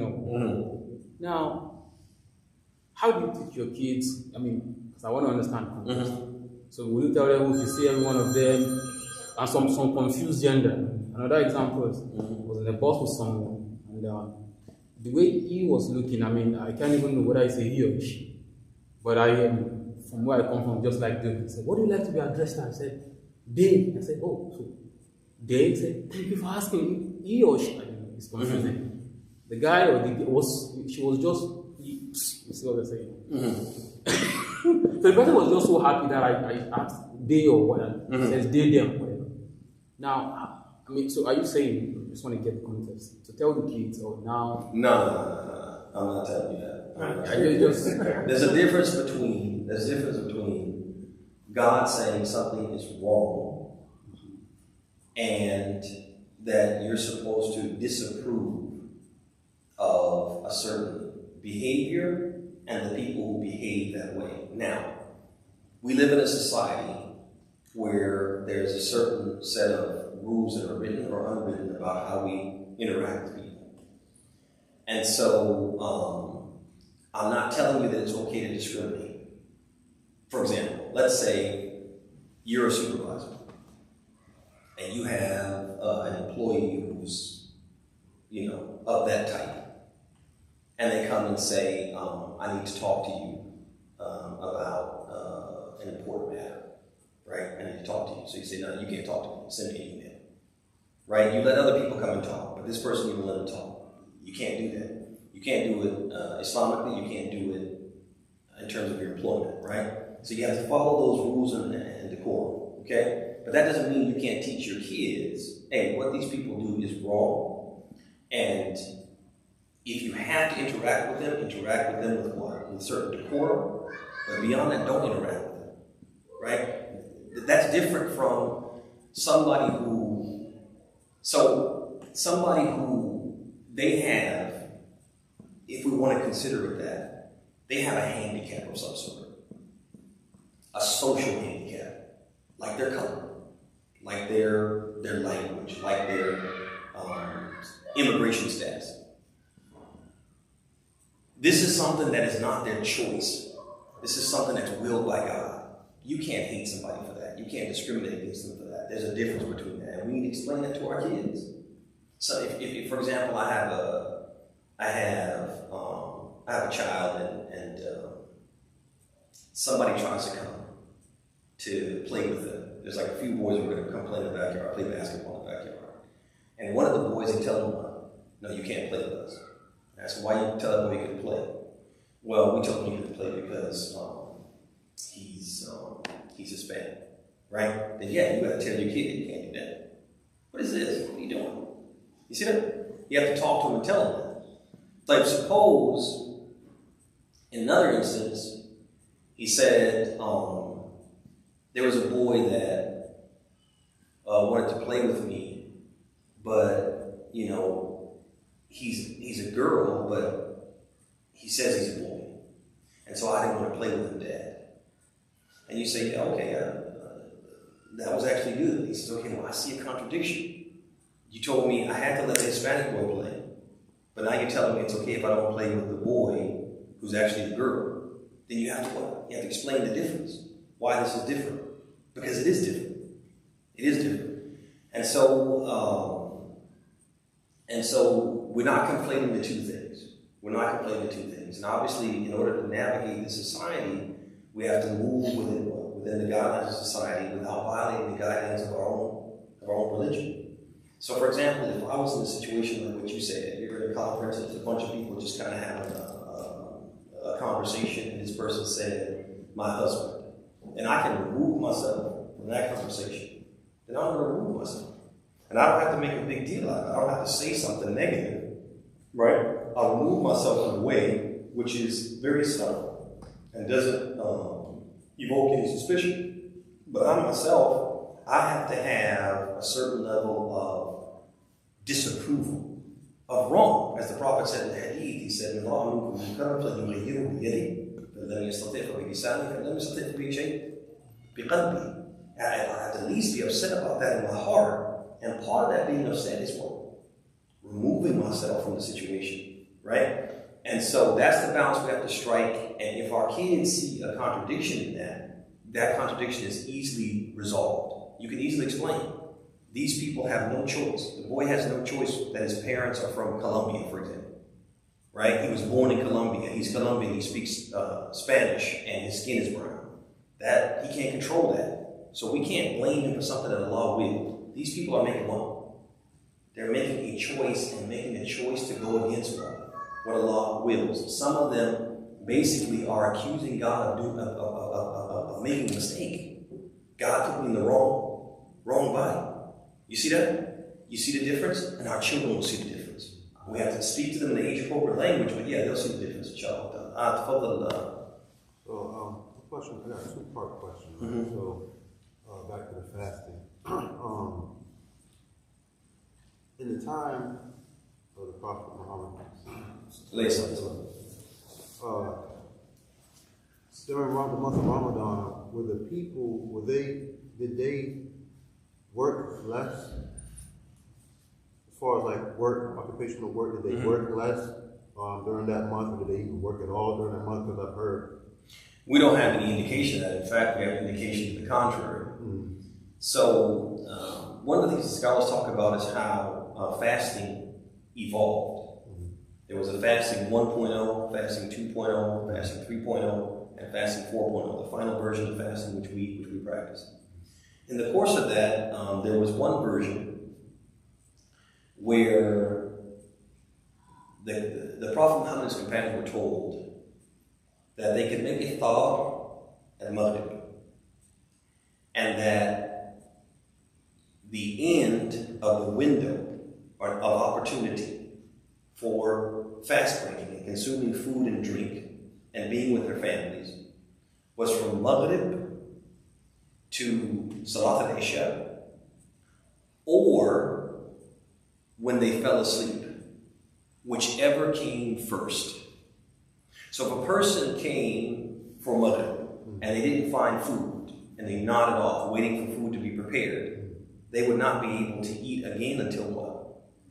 Speaker 4: Now, how do you teach your kids? I mean, because I want to understand context. So will you tell them if you see every one of them, and some confused gender? Another example was in the bus with someone, and the way he was looking, I mean, I can't even know whether I say he or she, but from where I come from, just like them. He said, "What do you like to be addressed as?" I said, "They." I said, "Oh, so they?" He said, "Thank you for asking, he or she." I mean, it's confusing. The guy or she was just, you see what I'm saying? So the person was just so happy that I asked they or whatever. It says they, them, whatever. Now, I mean, so are you saying, I just want to get the context, to tell the kids, now?
Speaker 7: No. I'm not telling you that. There's a difference between God saying something is wrong and that you're supposed to disapprove of a certain behavior and the people who behave that way. Now, we live in a society where there's a certain set of rules that are written or unwritten about how we interact with people. And so, I'm not telling you that it's okay to discriminate. For example, let's say you're a supervisor and you have an employee who's, of that type. And they come and say, I need to talk to you about an important matter, right? I need to talk to you. So you say, no, you can't talk to me. Send me an email, right? You let other people come and talk, but this person you don't let them talk. You can't do that. You can't do it Islamically. You can't do it in terms of your employment, right? So you have to follow those rules and decorum, okay? But that doesn't mean you can't teach your kids, hey, what these people do is wrong, and if you have to interact with them with what? With certain decorum. But beyond that, don't interact with them. Right? That's different from somebody who they have, if we want to consider it that, they have a handicap of some sort. A social handicap. Like their color. Like their language. Like their immigration status. This is something that is not their choice. This is something that's willed by God. You can't hate somebody for that. You can't discriminate against them for that. There's a difference between that. And we need to explain that to our kids. So if for example, I have a child and somebody tries to come to play with them. There's like a few boys who are going to come play in the backyard, play basketball in the backyard. And one of the boys, they tell him, no, you can't play with us. I said, why you tell that boy he couldn't play? Well, we told him he couldn't play because he's Hispanic, right? Then yeah, you got to tell your kid you can't do that. What is this? What are you doing? You see that? You have to talk to him and tell him that. Like suppose, in another instance, he said there was a boy that wanted to play with me, but he's a girl, but he says he's a boy.
Speaker 1: And so I didn't want to play with him, Dad. And you say, yeah, okay, that was actually good. He says, okay, well, I see a contradiction. You told me I had to let the Hispanic boy play, but now you're telling me it's okay if I don't play with the boy who's actually the girl. Then you have to what? You have to explain the difference. Why this is different. Because it is different. It is different. And so we're not conflating the two things. We're not conflating the two things. And obviously, in order to navigate the society, we have to move within the guidelines of society without violating the guidelines of our own religion. So, for example, if I was in a situation like what you said, you're in a conference and it's a bunch of people just kind of having a conversation, and this person said, my husband, and I can remove myself from that conversation, then I'm going to remove myself. And I don't have to make a big deal out of it. I don't have to say something negative, right? I'll remove myself in a way which is very subtle and doesn't evoke any suspicion. But I myself, I have to have a certain level of disapproval of wrong. As the Prophet said in the Hadith, he said, I have to at least be upset about that in my heart. And part of that being upset is what? Removing myself from the situation, right? And so that's the balance we have to strike. And if our kids see a contradiction in that, that contradiction is easily resolved. You can easily explain. These people have no choice. The boy has no choice that his parents are from Colombia, for example, right? He was born in Colombia. He's Colombian. He speaks Spanish, and his skin is brown. That he can't control that. So we can't blame him for something that Allah will. These people are making what? They're making a choice and making a choice to go against what Allah wills. Some of them basically are accusing God of making a mistake. God put me in the wrong body. You see that? You see the difference? And our children will see the difference. We have to speak to them in the age-appropriate language, but yeah, they'll see the difference, inshallah.
Speaker 5: So, question, I got a two-part question. Right? So, back to the fasting. In the time of the Prophet Muhammad, during the month of Ramadan, were the people, did they work less? As far as like work, occupational work, did they work less during that month, or did they even work at all during that month? Because I've heard.
Speaker 1: We don't have any indication of that. In fact, we have indication to the contrary. So, one of the things the scholars talk about is how fasting evolved. There was a fasting 1.0, fasting 2.0, fasting 3.0, and fasting 4.0, the final version of fasting which we practice. In the course of that, there was one version where the Prophet Muhammad and his companions were told that they could make iftar at Maghrib, and that the end of the window of opportunity for fast breaking and consuming food and drink and being with their families was from Maghrib to Salat al-Isha, or when they fell asleep, whichever came first. So if a person came for Maghrib and they didn't find food and they nodded off waiting for food to be prepared, they would not be able to eat again until what?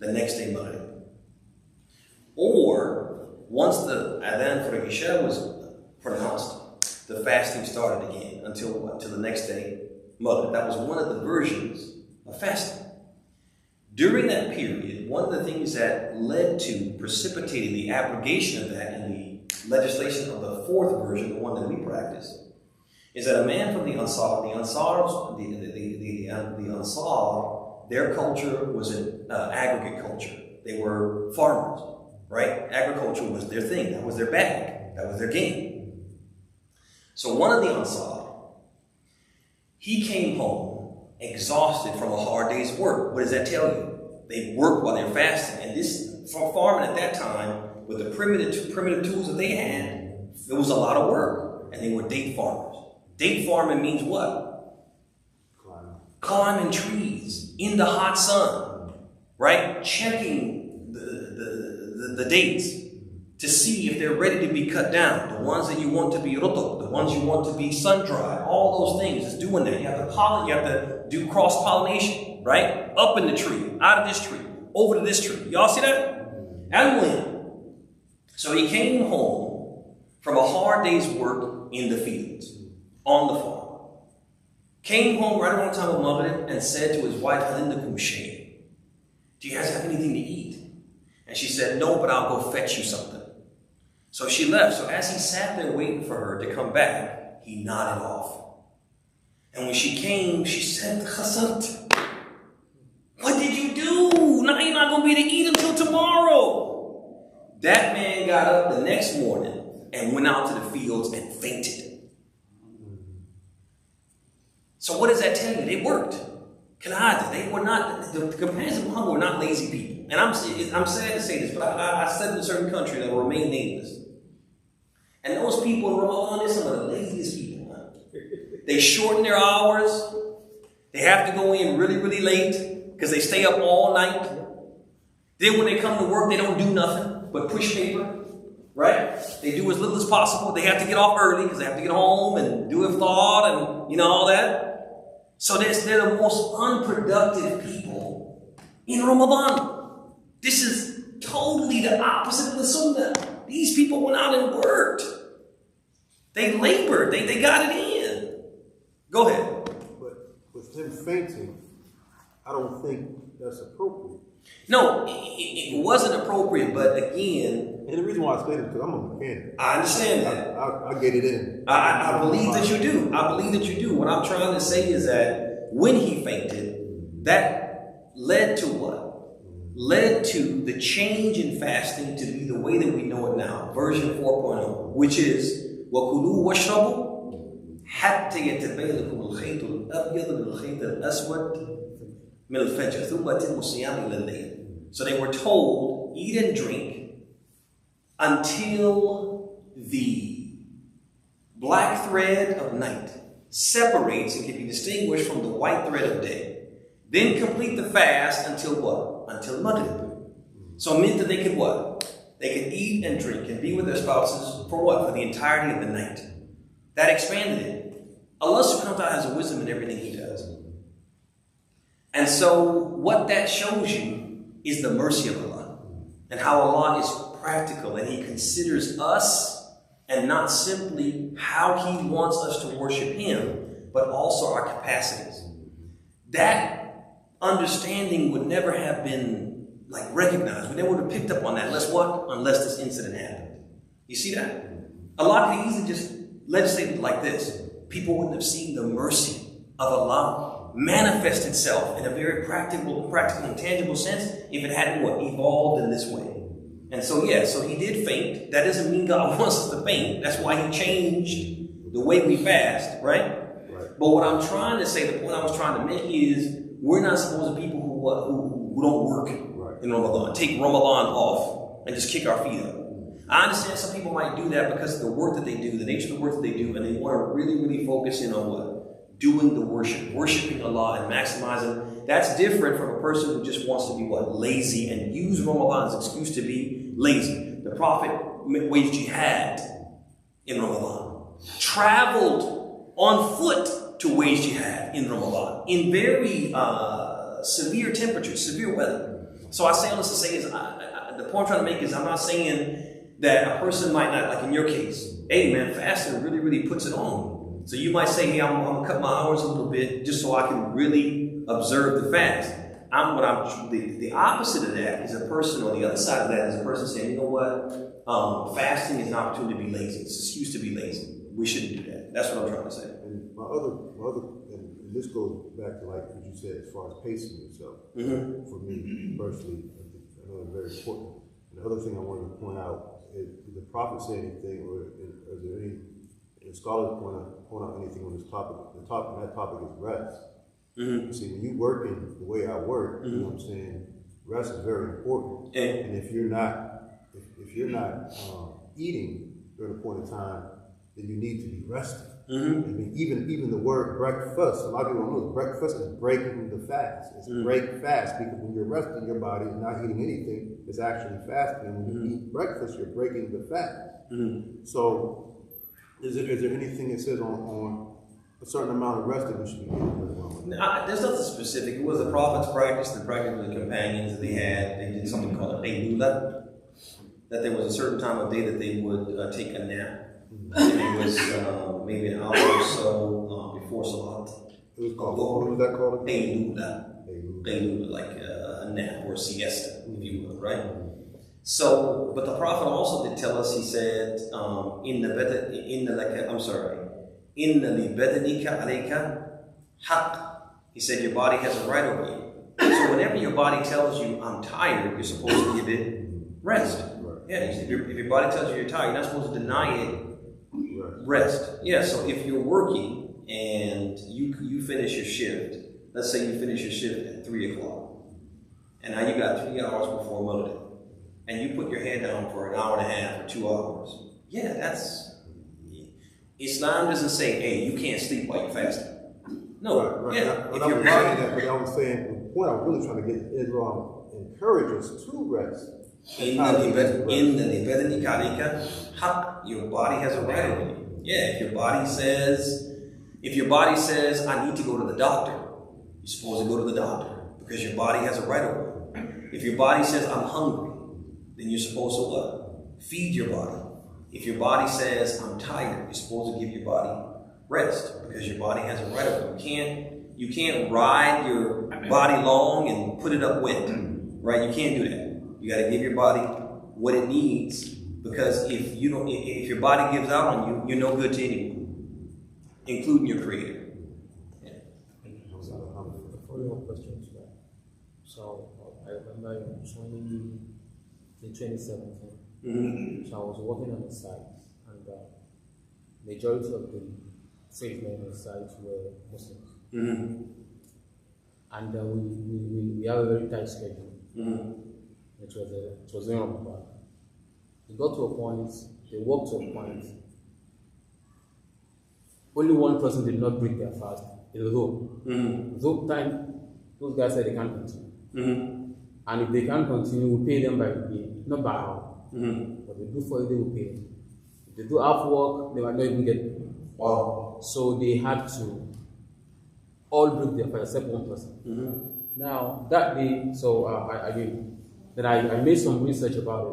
Speaker 1: The next day Maghrib. Or once the Adhan for Isha was pronounced, the fasting started again until what? Till the next day Maghrib. That was one of the versions of fasting. During that period, one of the things that led to precipitating the abrogation of that in the legislation of the fourth version, the one that we practice, is that a man from the Ansar, their culture was an aggregate culture. They were farmers, right? Agriculture was their thing. That was their bag. That was their game. So one of the Ansar, he came home exhausted from a hard day's work. What does that tell you? They worked while they're fasting. And this, for farming at that time, with the primitive tools that they had, it was a lot of work. And they were date farmers. Date farming means what? Climbing trees in the hot sun, right? Checking the dates
Speaker 7: to see if they're ready to be cut down. The ones that you want to be roto, the ones you want to be sun-dried, all those things. It's doing that. You have to do cross-pollination, right? Up in the tree, out of this tree, over to this tree. Y'all see that? And when? So he came home from a hard day's work in the fields, on the farm. Came home right around the time of Maghrib and said to his wife, Halindakum Shay, do you guys have anything to eat? And she said, no, but I'll go fetch you something. So she left. So as he sat there waiting for her to come back, he nodded off. And when she came, she said, Khasart, what did you do? Now you're not going to be able to eat until tomorrow. That man got up the next morning and went out to the fields and fainted. So what does that tell you? They worked. They were not, the companions of Muhammad were not lazy people. And I'm sad to say this, but I studied in a certain country that will remain nameless. And those people in Ramadan, they're some of the laziest people. Huh? They shorten their hours. They have to go in really, really late because they stay up all night. Then when they come to work, they don't do nothing but push paper, right? They do as little as possible. They have to get off early because they have to get home and do iftar and all that. So they're the most unproductive people in Ramadan. This is totally the opposite of the Sunnah. These people went out and worked. They labored. They got it in. Go ahead.
Speaker 5: But with him fainting, I don't think that's appropriate.
Speaker 7: No, it wasn't appropriate, but again...
Speaker 5: And the reason why I say this is because I'm a mechanic.
Speaker 7: I understand that.
Speaker 5: I get it in.
Speaker 7: I believe that you do. I believe that you do. What I'm trying to say is that when he fainted, that led to what? Led to the change in fasting to be the way that we know it now. Version 4.0, which is وَكُلُوا وَاشْرَبُوا حَتَّى يَتَبَيَّنَ لَكُمُ الْخَيْطُ الْأَبْيَضُ مِنَ الْخَيْطِ الْأَسْوَدِ مِنَ الْفَجْرِ ثُمَّ أَتِمُّوا الصِّيَامَ إِلَى اللَّيْلِ. So they were told, eat and drink until the black thread of night separates and can be distinguished from the white thread of day. Then complete the fast until what? Until Maghrib. So it meant that they could what? They could eat and drink and be with their spouses for what? For the entirety of the night. That expanded it. Allah subhanahu wa ta'ala has a wisdom in everything He does. And so what that shows you is the mercy of Allah and how Allah is practical and He considers us and not simply how He wants us to worship Him, but also our capacities. That understanding would never have been recognized. We never would have picked up on that unless what? Unless this incident happened. You see that? Allah could easily just legislate it like this. People wouldn't have seen the mercy of Allah manifest itself in a very practical and tangible sense if it hadn't what? Evolved in this way. And so so He did faint. That doesn't mean God wants us to faint. That's why He changed the way we fast, right? But what I'm trying to say, the point I was trying to make is we're not supposed to be people who don't work in Ramadan, take Ramadan off and just kick our feet up. I understand some people might do that because of the work that they do, the nature of the work that they do, and they want to really, really focus in on what? Doing the worshiping Allah and maximizing. That's different from a person who just wants to be what? Lazy and use Ramadan as an excuse to be lazy. The Prophet waged jihad in Ramadan, traveled on foot to wage jihad in Ramadan in very severe temperatures, severe weather. So I say all this to say is, the point I'm trying to make is I'm not saying that a person might not, like in your case, hey man, fasting really, really puts it on. So you might say, hey, I'm going to cut my hours a little bit just so I can really observe the fast. The opposite of that is a person, or the other side of that is a person saying, you know what, fasting is an opportunity to be lazy. It's an excuse to be lazy. We shouldn't do that. That's what I'm trying to say.
Speaker 5: And my other, and this goes back to like what you said as far as pacing yourself. For me personally, I know it's very important. And the other thing I wanted to point out is, did the Prophet say anything, or is there any scholars point out anything on this topic? That topic is rest. See, when you working the way I work, you know what I'm saying, rest is very important. And if you're not eating during a point in time, then you need to be resting. I mean, even the word breakfast, a lot of people don't know breakfast is breaking the the fast. It's break fast, because when you're resting, your body is not eating anything. It's actually fasting. And when you eat breakfast, you're breaking the fast. So, is there anything that says on a certain amount of rest that we should be getting?
Speaker 1: There's nothing specific. It was the prophet's practice, the practice of the companions that they had. They did something called a Qaylula, that there was a certain time of day that they would take a nap. And it was maybe an hour or so before Salat.
Speaker 5: It was called, what was that called?
Speaker 1: Qaylula, like a nap or a siesta, if you will, right? So, but the prophet also did tell us, he said, Inna li badanika alayka haqq. He said your body has a right over you. So whenever your body tells you, I'm tired, you're supposed to give it rest. Yeah, if your body tells you you're tired, you're not supposed to deny it rest. Yeah, so if you're working and you finish your shift, let's say you finish your shift at 3 o'clock, and now you got 3 hours before Maghrib, and you put your head down for an hour and a half or 2 hours. Yeah, Islam doesn't say, hey, you can't sleep while you're fasting. No,
Speaker 5: right.
Speaker 1: Yeah.
Speaker 5: If you're saying that, but I was saying, the point I was really trying to get Islam encourage us to rest. Your body has a right over you. Yeah, if your body says, I need to go to the doctor, you're supposed to go to the doctor because your body has a right over you. If your body says, I'm hungry, then you're supposed to what? Feed your body. If your body says, I'm tired, you're supposed to give your body rest because your body has a right over you. You can't ride your body long and put it up wet, right? You can't do that. You got to give your body what it needs, because if your body gives out on you, you're no good to anyone, including your creator.
Speaker 4: A follow-up question to that. So I remember in 2017, so I was working on the site, and majority of the salesmen on the site were Muslims, and we have a very tight schedule. It was in Ramadan. They got to a point, they walked to a point. Only one person did not break their fast. It was Zob time, those guys said they can't continue. And if they can't continue, we'll pay them by the day, not by hour. What they do for it, they will pay them. If they do half work, they might not even get paid.
Speaker 1: Wow.
Speaker 4: So they had to all break their fast except one person. Now, that day, so I made some research about it.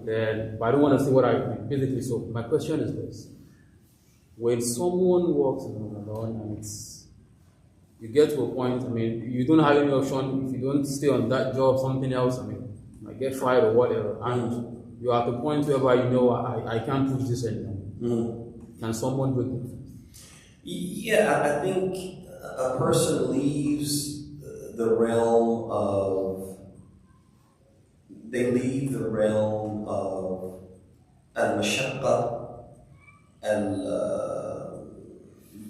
Speaker 4: Then, but I don't want to say what I did. Basically, so my question is this: when someone works in Ramadan and you get to a point, you don't have any option. If you don't stay on that job, something else, you might get fired or whatever, and you're at the point where I can't push this anymore. Can someone break it?
Speaker 1: Yeah, I think a person leaves the realm of al-mashaqqa,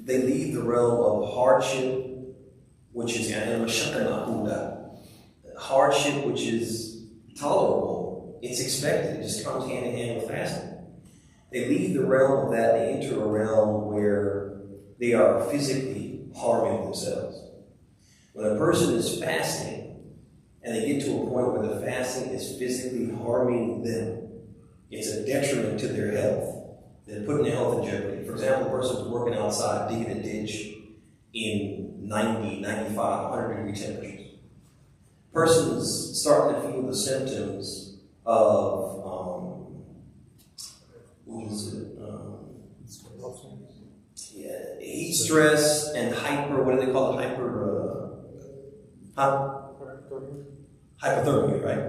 Speaker 1: they leave the realm of hardship, which is al-mashaqqa ma'huda, hardship which is tolerable, it's expected, it just comes hand in hand with fasting. They leave the realm of that, they enter a realm where they are physically harming themselves. When a person is fasting, and they get to a point where the fasting is physically harming them, it's a detriment to their health. They're putting their health in jeopardy. For example, a person's working outside, digging a ditch in 90, 95, 100 degree temperatures. Person's starting to feel the symptoms of, heat stress and what do they call it? Hypothermia, right?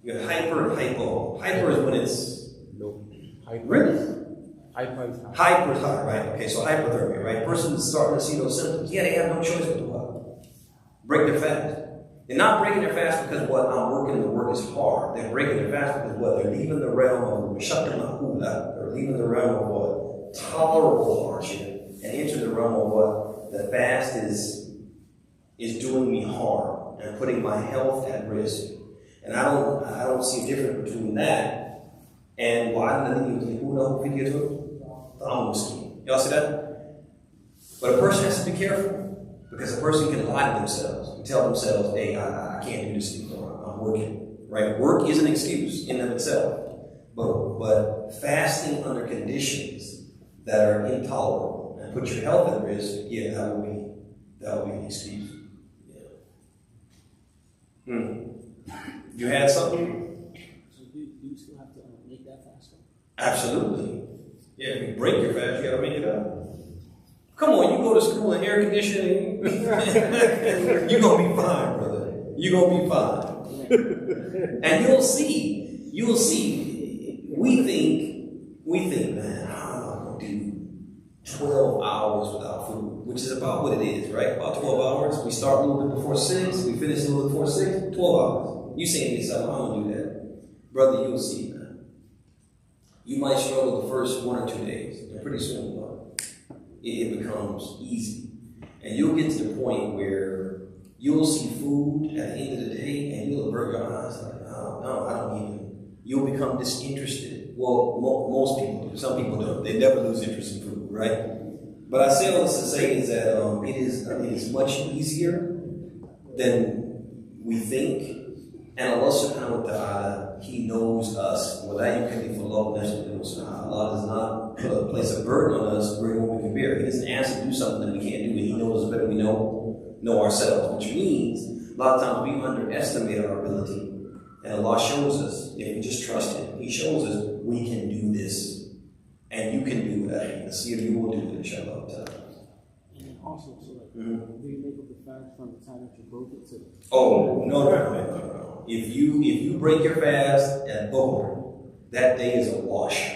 Speaker 1: You have hyper and hypo. Hyper is when it's
Speaker 4: low.
Speaker 1: Really?
Speaker 4: Hyper is high.
Speaker 1: Hyper is high, right? Okay, so hypothermia, right? Person's starting to see those symptoms. Yeah, they have no choice but to what? Break their fast. They're not breaking their fast because I'm working and the work is hard. They're breaking their fast because they're leaving the realm of mashaqqa ma'huda. They're leaving the realm of what? Tolerable hardship, and enter the realm of what? The fast is doing me harm and putting my health at risk. And I don't see a difference between that and y'all see that? But a person has to be careful. Because a person can lie to themselves and tell themselves, hey, I can't do this anymore, I'm working, right? Work is an excuse in and of itself. But fasting under conditions that are intolerable and put your health at risk, yeah, that would be an excuse. Yeah. You had something?
Speaker 4: So do you still have to make that fast?
Speaker 1: Absolutely. Yeah, if you break your fast, you gotta make it up. Come on, you go to school in air conditioning, you're gonna be fine, brother. You're gonna be fine. And you'll see, we think, man, I'm gonna do 12 hours without food, which is about what it is, right? About 12 hours. We start a little bit before 6, we finish a little bit before 6, 12 hours. You saying to yourself, I'm gonna do that. Brother, you'll see, man. You might struggle the first 1 or 2 days, and pretty soon, it becomes easy. And you'll get to the point where you'll see food at the end of the day and you'll avert your eyes like, oh, no, I don't even. You'll become disinterested. Well, most people do. Some people don't. They never lose interest in food, right? But I say all this to say is that it is much easier than we think. And Allah subhanahu wa ta'ala, He knows us. Allah does not place a burden on us greater than we can bear. He doesn't ask us to do something that we can't do, and He knows us better than we know ourselves, which means a lot of times we underestimate our ability. And Allah shows us, if we just trust Him, He shows us we can do this. And you can do that. And see if you will do it, inshallah.
Speaker 4: And also, so like, do you make up the fast from the time that you broke it to?
Speaker 1: Oh, no. If you break your fast at Dhuhr, that day is a wash.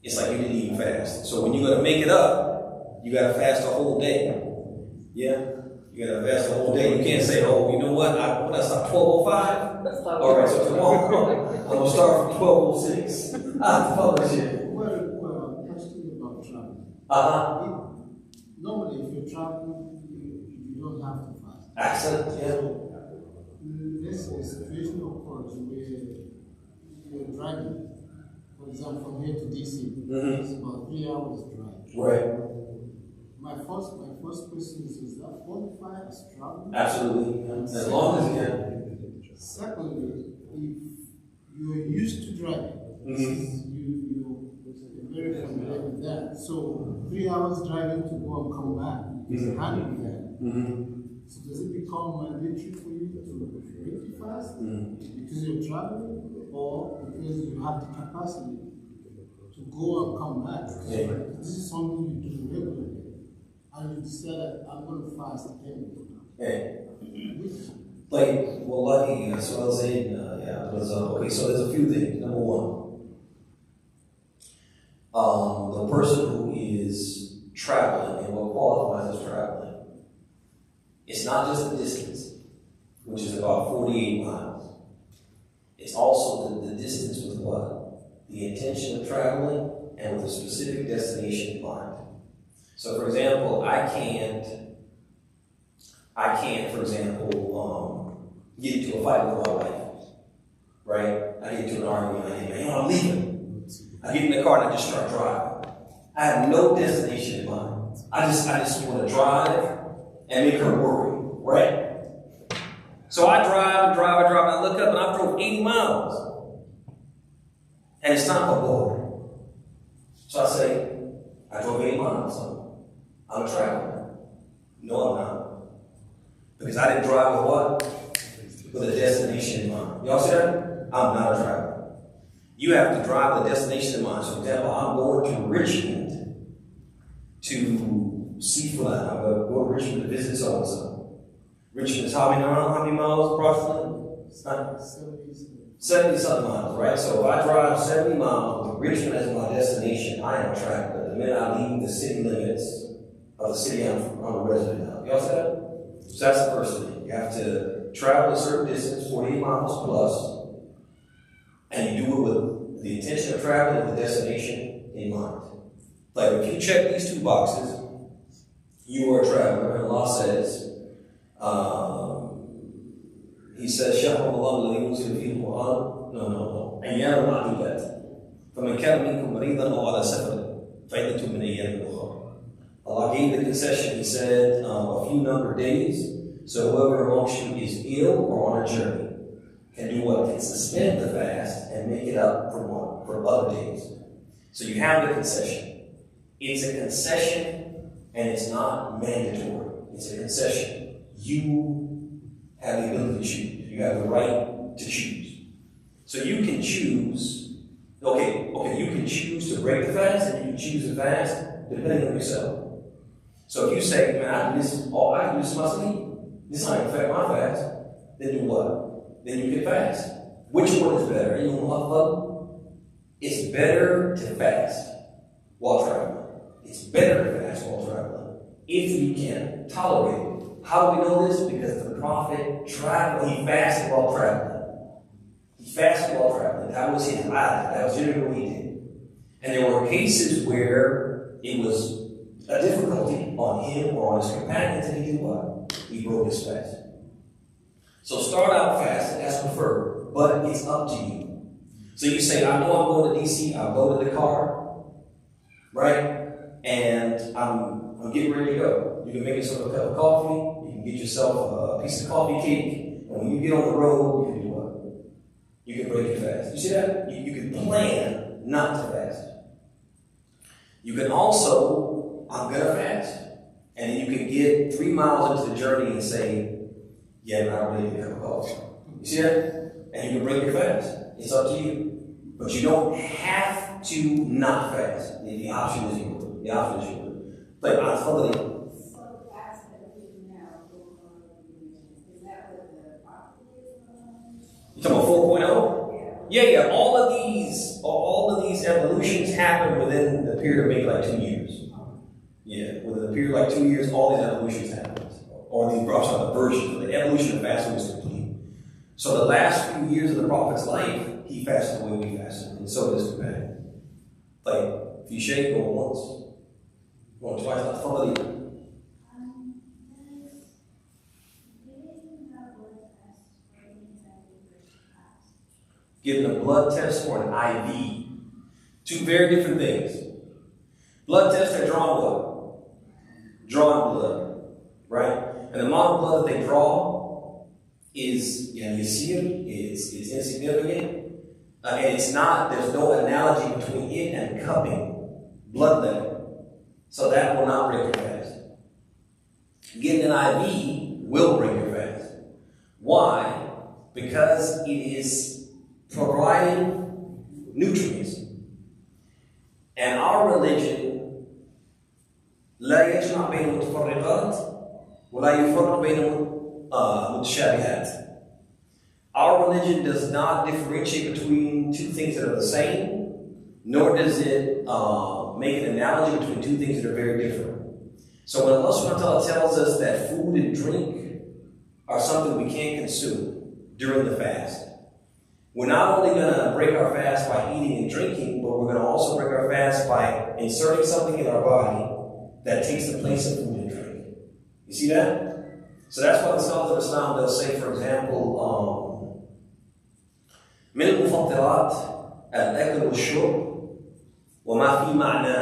Speaker 1: It's like you didn't even fast. So when you're going to make it up, you got to fast the whole day. Yeah? You got to fast the whole day. You can't say, oh, you know what? I stopped 12:05? All right, so tomorrow I'm going to start from 12:06. I publish it.
Speaker 8: Well, question about travel. Normally, if you're traveling, you don't have to fast.
Speaker 1: Excellent, yeah.
Speaker 8: This is a situation occurs where you're driving. For example, from here to DC, it's about 3 hours drive.
Speaker 1: Right.
Speaker 8: My first question is that qualify as travel?
Speaker 1: Absolutely. Yeah. As long as you can.
Speaker 8: Secondly, if you're used to driving, you're very familiar with that. So 3 hours driving to go and come back is handling that. So does it become mandatory for you to break the fast because you're traveling, or because you have the capacity to go and come back? This is something you do regularly, and you decide I'm going to fast anyway.
Speaker 1: Like, wallahi, that's what I was saying. Okay, so there's a few things. Number one, the person who is traveling and what qualifies as traveling, it's not just the distance, which is about 48 miles. It's also the distance with what? The intention of traveling and with a specific destination in mind. So, for example, I can't, for example, get into a fight with my wife, right? I get into an argument, I'm leaving. I get in the car and I just start driving. I have no destination in mind. I just want to drive and make her worry, right? So I drive, and I look up and I drove 80 miles. And it's time for board. So I say, I drove 80 miles, so I'm a traveler. No, I'm not. Because I didn't drive with what? With a destination in mind. Y'all see that? I'm not a traveler. You have to drive with a destination in mind. So for example, I'm going to Richmond to see fulan. I'm going to go to Richmond to visit so-and-so. Richmond is how many miles approximately? 70-something miles, right? So if I drive 70 miles with Richmond as my destination, I am a traveler. The minute I leave the city limits of the city I'm a resident of. Y'all see that? So that's the first thing. You have to travel a certain distance, 48 miles plus, and you do it with the intention of traveling with the destination in mind. Like if you check these two boxes, you are a traveler, and Allah says, He says, شَهْرُ اللَّهِ الَّذِي يُنْزِلُ فِيهِ الْقُرْآنَ. No. أَيَّامٌ مَعْدُودَاتٍ. فَمَنْ كَانَ مِنكُم مَرِيضًا أَوْ عَلَى سَفَرٍ فَعِدَّةٌ مِنْ أَيَّامٍ أُخَرَ. Allah gave the concession, he said, a few number of days. So whoever amongst you is ill or on a journey can do what? Can suspend the fast and make it up for what? For other days. So you have the concession. It's a concession and it's not mandatory. It's a concession. You have the ability to choose. You have the right to choose. So you can choose, you can choose to break the fast and you can choose to fast depending on yourself. So if you say, man, I can do this in my sleep. This is not going to affect my fast. Then do what? Then you can fast. Which one is better? You know, it's better to fast while traveling. It's better to fast while traveling if you can tolerate it. How do we know this? Because the Prophet traveled. He fasted while traveling. He fasted while traveling. That was his ibadah. That was generally what he did. And there were cases where it was a difficulty on him or on his companions, and he did what? He broke his fast. So start out fasting, that's preferred, but it's up to you. So you say, I know I'm going to DC, I'll go to the car, right? And I'm getting ready to go. You can make yourself a cup of coffee, you can get yourself a piece of coffee cake, and when you get on the road, you can do what? You can break your fast. You see that? You can plan not to fast. You can also, I'm going to fast. And then you can get 3 miles into the journey and say, yeah, but I really need a cup of coffee. You see that? And you can break your fast. It's up to you. But you don't have to not fast. The option is yours. The option is yours. Like, I'm somebody.
Speaker 6: So the fast that we do now, is that what the Prophet is?
Speaker 1: You talking about 4.0? Yeah. All of these evolutions happen within the period of maybe like 2 years. Yeah, within a period of like 2 years, all these evolutions happened. Or the version, the evolution of fasting was complete. So the last few years of the Prophet's life, he fasted the way we fasted, and so did his companion. Like, if you shake, go once, twice, not fully. Getting a blood test or an IV. Two very different things. Blood tests are drawn what? Drawn blood, right? And the amount of blood that they draw is, you see it, it's insignificant. And it's not, there's no analogy between it and cupping blood level. So that will not break your fast. Getting an IV will break your fast. Why? Because it is providing nutrients. And our religion لا يجمع بين المتفرقات ولا يفرق بين المتشابهات. Our religion does not differentiate between two things that are the same, nor does it make an analogy between two things that are very different. So when Allah subhanahu wa ta'ala tells us that food and drink are something we can't consume during the fast, we're not only going to break our fast by eating and drinking, but we're going to also break our fast by inserting something in our body that takes the place of food and drink. You see that? So that's why the scholars of Islam, they'll say, for example, من المفطرات الأكل والشرب وما في معنى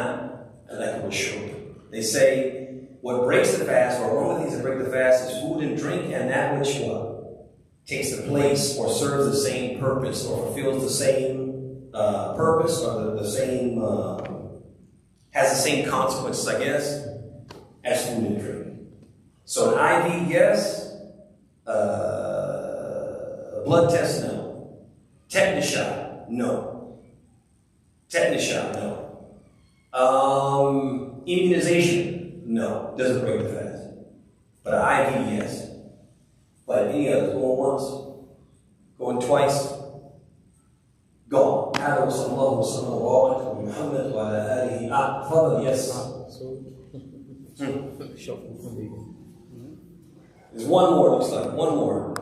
Speaker 1: الأكل والشرب. They say what breaks the fast, or one of the things that break the fast, is food and drink, and that which takes the place or serves the same purpose or fulfills the same purpose or the same has the same consequences, I guess, as food and drink. So an IV, yes. Blood test, no. Tetanus shot, no. Tetanus shot, no. Immunization, no. Doesn't break the fast. But an IV, yes. But any others, going once, going twice, gone. هذا وصلى الله وسلم وبارك على محمد وعلى آله. تفضل, yes. There's one more, looks like. One more.